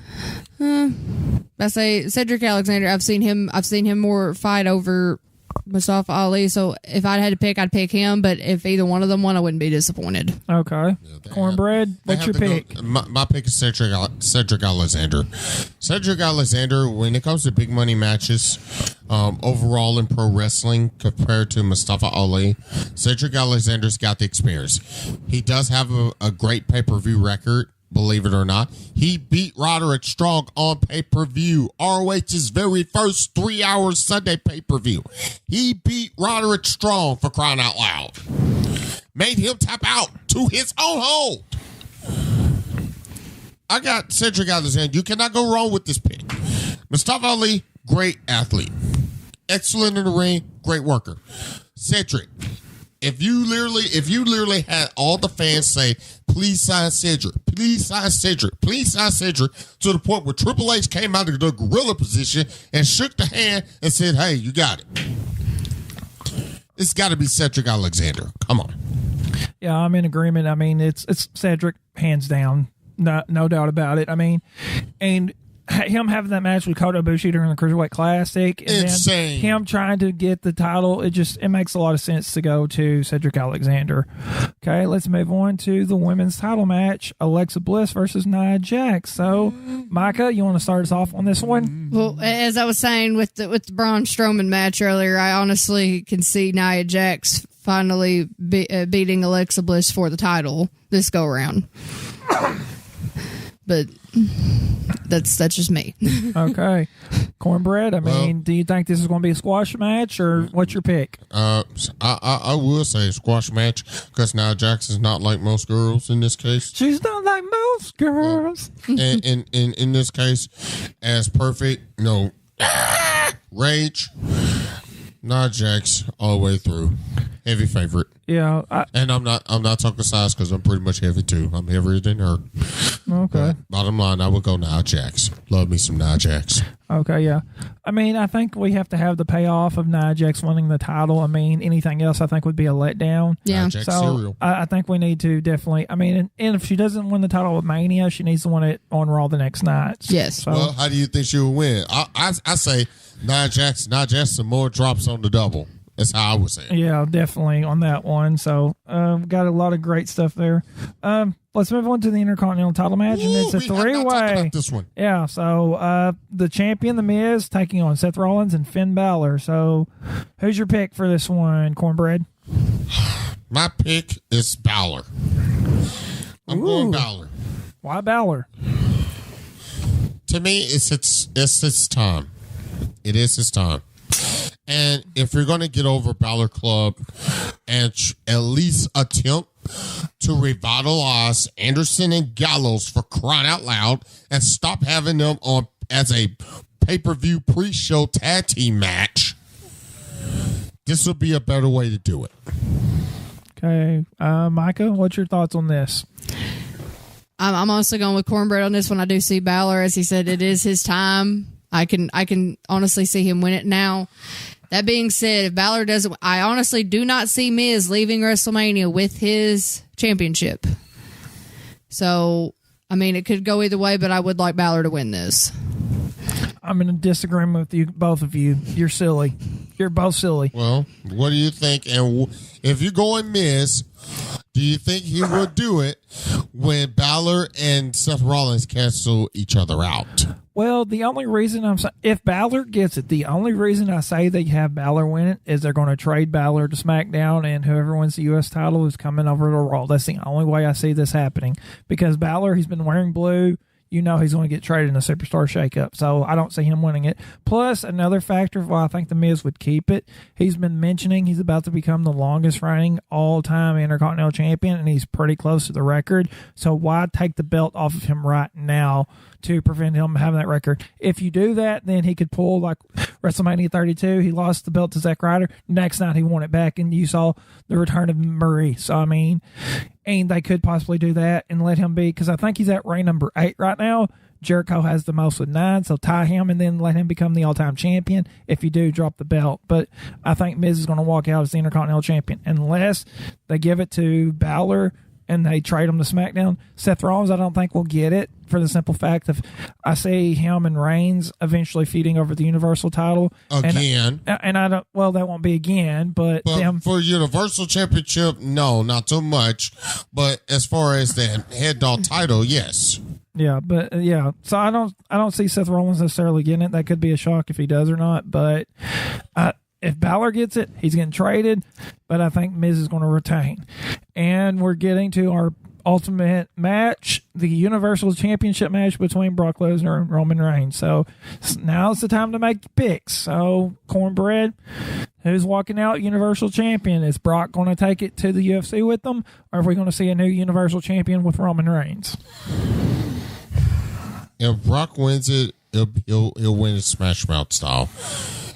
Speaker 3: I say Cedric Alexander. I've seen him more fight over Mustafa Ali. So if I had to pick, I'd pick him. But if either one of them won, I wouldn't be disappointed.
Speaker 1: Okay. Cornbread, what's your pick?
Speaker 2: My pick is Cedric Alexander. Cedric Alexander, when it comes to big money matches, overall in pro wrestling compared to Mustafa Ali, Cedric Alexander's got the experience. He does have a great pay-per-view record. Believe it or not, he beat Roderick Strong on pay-per-view, ROH's very first 3-hour Sunday pay-per-view. He beat Roderick Strong, for crying out loud. Made him tap out to his own hold. I got Cedric Alexander. You cannot go wrong with this pick. Mustafa Ali, great athlete. Excellent in the ring, great worker. Cedric, if you literally had all the fans say, please sign Cedric, please sign Cedric, please sign Cedric, to the point where Triple H came out of the gorilla position and shook the hand and said, hey, you got it. It's got to be Cedric Alexander. Come on.
Speaker 1: Yeah, I'm in agreement. I mean, it's Cedric, hands down. No doubt about it. I mean, and him having that match with Kota Ibushi during the Cruiserweight Classic, and
Speaker 2: insane.
Speaker 1: Then him trying to get the title, it makes a lot of sense to go to Cedric Alexander. Okay, let's move on to the women's title match: Alexa Bliss versus Nia Jax. So, Micah, you want to start us off on this one?
Speaker 3: Well, as I was saying with the Braun Strowman match earlier, I honestly can see Nia Jax finally beating Alexa Bliss for the title this go around. but that's just me.
Speaker 1: Okay. Cornbread, I mean, do you think this is going to be a squash match, or what's your pick?
Speaker 2: I will say squash match, because Nia Jax is not like most girls in this case.
Speaker 1: She's not like most girls.
Speaker 2: And in this case, as perfect, rage, Nia Jax all the way through. Heavy favorite.
Speaker 1: Yeah.
Speaker 2: And I'm not talking size, because I'm pretty much heavy too. I'm heavier than her.
Speaker 1: Okay.
Speaker 2: But bottom line, I would go Nia Jax. Love me some Nia Jax.
Speaker 1: Okay, yeah. I mean, I think we have to have the payoff of Nia Jax winning the title. I mean, anything else I think would be a letdown.
Speaker 3: Yeah.
Speaker 2: Nia Jax
Speaker 1: So
Speaker 2: cereal.
Speaker 1: I think we need to definitely. I mean, and if she doesn't win the title with Mania, she needs to win it on Raw the next night.
Speaker 3: Yes.
Speaker 1: So,
Speaker 2: Well, how do you think she will win? I say Nia Jax, some more drops on the double. That's how I would say it.
Speaker 1: yeah, definitely on that one. So, got a lot of great stuff there. Let's move on to the Intercontinental title match, and it's a
Speaker 2: We have not talked
Speaker 1: three-way.
Speaker 2: about this one.
Speaker 1: Yeah, so the champion, The Miz, taking on Seth Rollins and Finn Balor. So, who's your pick for this one, Cornbread?
Speaker 2: My pick is Balor. I'm going Balor.
Speaker 1: Why Balor?
Speaker 2: To me, it's its time. It is his time. And if you're going to get over Balor Club and at least attempt to revitalize Anderson and Gallows, for crying out loud, and stop having them on as a pay-per-view pre-show tag team match, this would be a better way to do it.
Speaker 1: Okay, Micah, what's your thoughts on this?
Speaker 3: I'm also going with Cornbread on this one. I do see Balor, as he said, it is his time. I can honestly see him win it now. That being said, if Balor doesn't, I honestly do not see Miz leaving WrestleMania with his championship. So, I mean, it could go either way, but I would like Balor to win this.
Speaker 1: I'm in a disagreement with you, both of you. You're silly. You're both silly.
Speaker 2: Well, what do you think? And if you're going Miz, do you think he will do it when Balor and Seth Rollins cancel each other out?
Speaker 1: Well, the only reason I'm saying, if Balor gets it, the only reason I say they have Balor win it is they're going to trade Balor to SmackDown, and whoever wins the U.S. title is coming over to Raw. That's the only way I see this happening, because Balor, he's been wearing blue. You know he's going to get traded in a Superstar shakeup, so I don't see him winning it. Plus, another factor of why I think The Miz would keep it, he's been mentioning he's about to become the longest reigning all-time Intercontinental Champion, and he's pretty close to the record, so why take the belt off of him right now to prevent him having that record? If you do that, then he could pull like WrestleMania 32. He lost the belt to Zack Ryder. Next night he won it back, and you saw the return of Murray. So, I mean, and they could possibly do that and let him be, because I think he's at reign number 8 right now. Jericho has the most with 9, so tie him and then let him become the all-time champion. If you do, drop the belt. But I think Miz is going to walk out as the Intercontinental Champion unless they give it to Balor and they trade him to SmackDown. Seth Rollins, I don't think will get it, for the simple fact of I see him and Reigns eventually feuding over the Universal title
Speaker 2: Again.
Speaker 1: And I don't. Well, that won't be again, but them.
Speaker 2: For Universal Championship, no, not so much. But as far as the head dog title, yes.
Speaker 1: Yeah, but yeah. So I don't see Seth Rollins necessarily getting it. That could be a shock if he does or not. But if Balor gets it, he's getting traded. But I think Miz is going to retain. And we're getting to our ultimate match, the Universal Championship match between Brock Lesnar and Roman Reigns. So now's the time to make picks. So, Cornbread, who's walking out Universal Champion? Is Brock going to take it to the UFC with them, or are we going to see a new Universal Champion with Roman Reigns?
Speaker 2: If Brock wins it, he'll win it Smash Mouth style.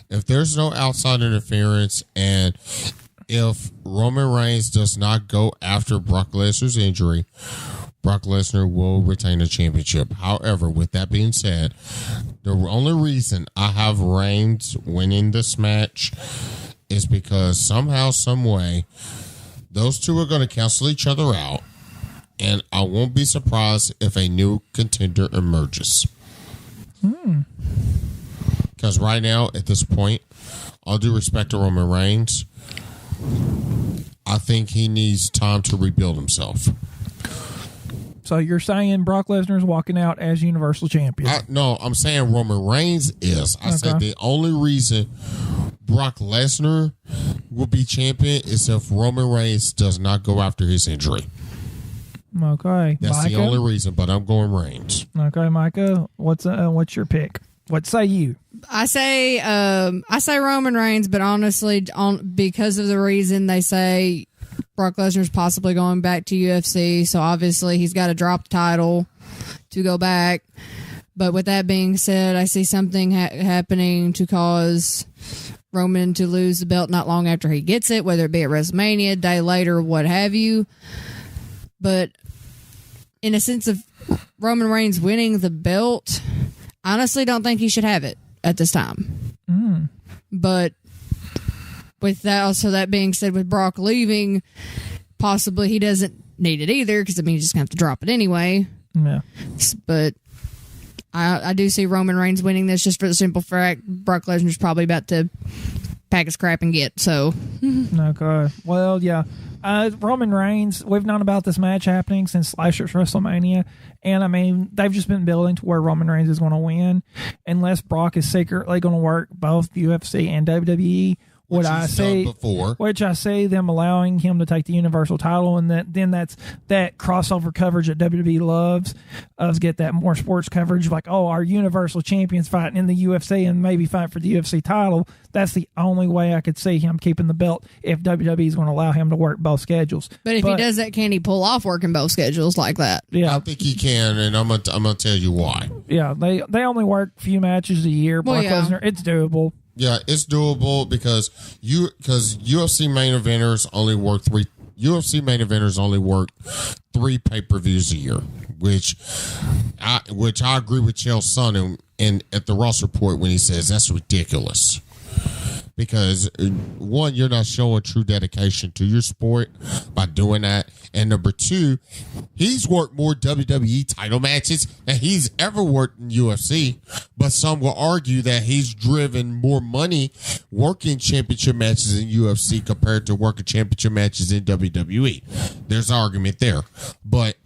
Speaker 2: If there's no outside interference, and if Roman Reigns does not go after Brock Lesnar's injury, Brock Lesnar will retain the championship. However, with that being said, the only reason I have Reigns winning this match is because somehow, some way, those two are going to cancel each other out, and I won't be surprised if a new contender emerges. Because right now, at this point, all due respect to Roman Reigns, I think he needs time to rebuild himself.
Speaker 1: So you're saying Brock Lesnar is walking out as Universal Champion?
Speaker 2: No, I'm saying Roman Reigns is. I said the only reason Brock Lesnar will be champion is if Roman Reigns does not go after his injury.
Speaker 1: Okay.
Speaker 2: That's
Speaker 1: Micah?
Speaker 2: the only reason, but I'm going Reigns.
Speaker 1: Okay, Micah, what's your pick? What say you?
Speaker 3: I say Roman Reigns, but honestly, because of the reason they say Brock Lesnar's possibly going back to UFC, so obviously he's got to drop the title to go back. But with that being said, I see something happening to cause Roman to lose the belt not long after he gets it, whether it be at WrestleMania, a day later, what have you. But in a sense of Roman Reigns winning the belt, I honestly don't think he should have it at this time. But with that, also that being said, with Brock leaving, possibly he doesn't need it either, because I mean, he's just going to have to drop it anyway.
Speaker 1: Yeah.
Speaker 3: But I do see Roman Reigns winning this just for the simple fact Brock Lesnar's probably about to pack his crap and get. So,
Speaker 1: okay. Well, yeah. Roman Reigns, we've known about this match happening since last year's WrestleMania. And, I mean, they've just been building to where Roman Reigns is going to win. Unless Brock is secretly going to work both UFC and WWE. Which I see them allowing him to take the Universal title, and that's that crossover coverage that WWE loves. Us get that more sports coverage, like, oh, our Universal champions fighting in the UFC and maybe fight for the UFC title. That's the only way I could see him keeping the belt if WWE is going to allow him to work both schedules.
Speaker 3: But if he does that, can he pull off working both schedules like that?
Speaker 1: Yeah,
Speaker 2: I think he can, and I'm gonna tell you why.
Speaker 1: Yeah, they only work a few matches a year. Brock Lesnar, it's doable.
Speaker 2: Yeah, it's doable because UFC main eventers only work three. UFC main eventers only work 3 pay-per-views a year, which I agree with Chael Sonnen and at the Ross Report when he says that's ridiculous. Because one, you're not showing true dedication to your sport by doing that, and number 2, he's worked more WWE title matches than he's ever worked in UFC. But some will argue that he's driven more money working championship matches in UFC compared to working championship matches in WWE. There's an argument there, but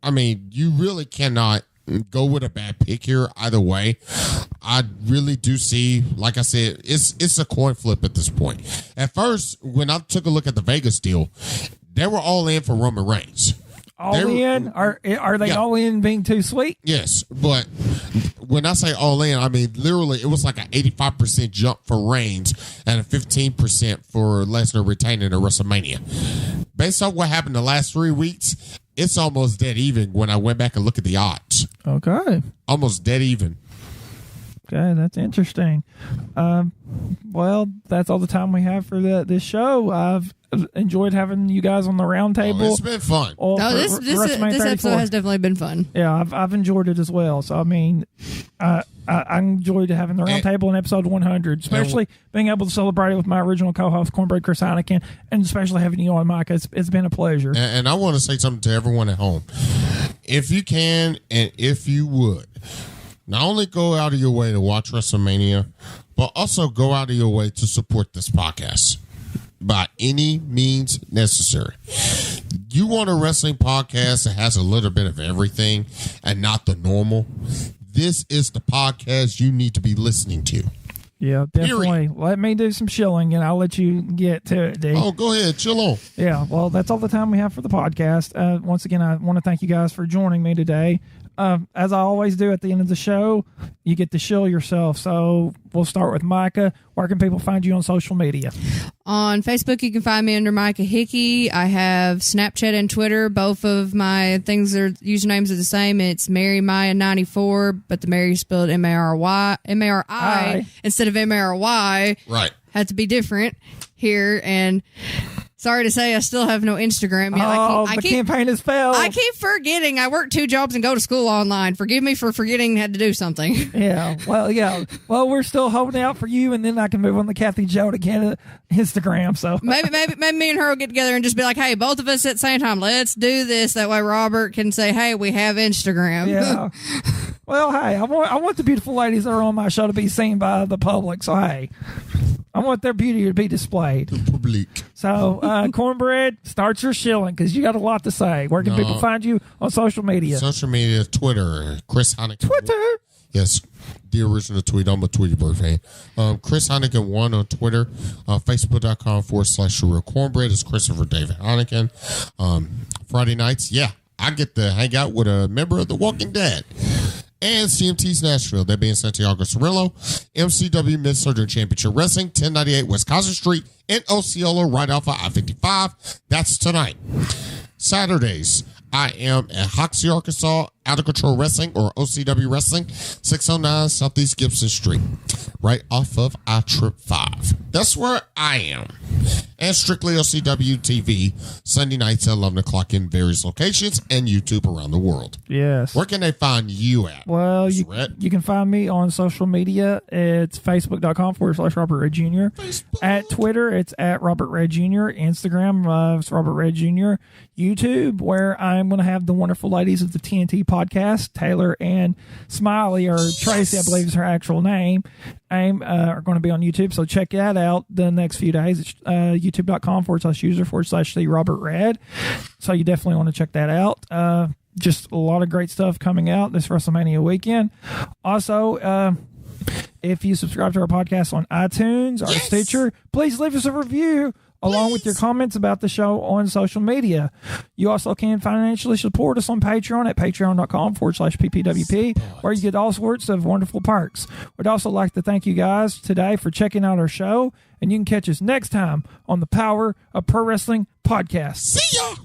Speaker 2: I mean, you really cannot go with a bad pick here either way. I really do see, like I said, it's a coin flip at this point. At first, when I took a look at the Vegas deal, they were all in for Roman Reigns.
Speaker 1: All in? Are they all in being too sweet?
Speaker 2: Yes, but when I say all in, I mean literally it was like an 85% jump for Reigns and a 15% for Lesnar retaining at WrestleMania. Based on what happened the last 3 weeks, it's almost dead even when I went back and look at the odds.
Speaker 1: Okay.
Speaker 2: Almost dead even.
Speaker 1: Okay, that's interesting. Well, that's all the time we have for this show. I've enjoyed having you guys on the Roundtable.
Speaker 2: Oh, it's been fun.
Speaker 3: This episode has definitely been fun.
Speaker 1: Yeah, I've enjoyed it as well. So, I mean, I enjoyed having the Roundtable in episode 100, especially being able to celebrate it with my original co-host, Cornbread Chris Heineken, and especially having you on, Mike. It's been a pleasure.
Speaker 2: And I want to say something to everyone at home. If you can, and if you would, not only go out of your way to watch WrestleMania, but also go out of your way to support this podcast by any means necessary. You want a wrestling podcast that has a little bit of everything and not the normal? This is the podcast you need to be listening to.
Speaker 1: Yeah, definitely.
Speaker 2: Period.
Speaker 1: Let me do some chilling, and I'll let you get to it, D.
Speaker 2: Oh, go ahead. Chill on.
Speaker 1: Yeah, well, that's all the time we have for the podcast. Once again, I want to thank you guys for joining me today. As I always do at the end of the show, you get to shill yourself. So we'll start with Micah. Where can people find you on social media?
Speaker 3: On Facebook, you can find me under Micah Hickey. I have Snapchat and Twitter. Both of my usernames are the same. It's MaryMaya94, but the Mary spelled M-A-R-I instead of M-A-R-Y.
Speaker 2: Right.
Speaker 3: Had to be different here. And sorry to say, I still have no Instagram yet.
Speaker 1: The campaign has failed.
Speaker 3: I keep forgetting. I work 2 jobs and go to school online. Forgive me for forgetting how to do something.
Speaker 1: Yeah. Well, we're still holding out for you, and then I can move on to Kathy Joe to get an Instagram. So
Speaker 3: maybe me and her will get together and just be like, hey, both of us at the same time, let's do this. That way Robert can say, hey, we have Instagram.
Speaker 1: Yeah. Well, hey, I want the beautiful ladies that are on my show to be seen by the public. So, hey, I want their beauty to be displayed.
Speaker 2: The public.
Speaker 1: So, Cornbread, start your shilling because you got a lot to say. Where can people find you on social media?
Speaker 2: Social media, Twitter, Chris Heineken.
Speaker 1: Twitter.
Speaker 2: Yes, the original tweet. I'm a Tweety Bird fan. Chris Heineken 1 on Twitter. Facebook.com/Real Cornbread is Christopher David Heineken. Friday nights, yeah, I get to hang out with a member of The Walking Dead. And CMT's Nashville, they'll be in Santiago Cirillo. MCW Mid-Southern Championship Wrestling, 1098 West Cosser Street in Osceola, right off of I-55. That's tonight. Saturdays, I am at Hoxie, Arkansas, Out of Control Wrestling, or OCW Wrestling, 609 Southeast Gibson Street, right off of I-5. That's where I am. And Strictly OCW TV, Sunday nights at 11 o'clock in various locations and YouTube around the world.
Speaker 1: Yes.
Speaker 2: Where can they find you at?
Speaker 1: Well, you can find me on social media. It's facebook.com/Robert Red Jr. At Twitter, it's at Robert Red Jr. Instagram, it's Robert Red Jr. YouTube, where I'm going to have the wonderful ladies of the TNT podcast, Taylor and Smiley, or Tracy, I believe is her actual name, are going to be on YouTube. So check that out the next few days. It's youtube.com/user/the Robert Red. So you definitely want to check that out. Just a lot of great stuff coming out this WrestleMania weekend. Also, if you subscribe to our podcast on iTunes or Stitcher, please leave us a review along with your comments about the show on social media. You also can financially support us on Patreon at patreon.com/PPWP, where you get all sorts of wonderful perks. We'd also like to thank you guys today for checking out our show, and you can catch us next time on the Power of Pro Wrestling podcast.
Speaker 2: See ya!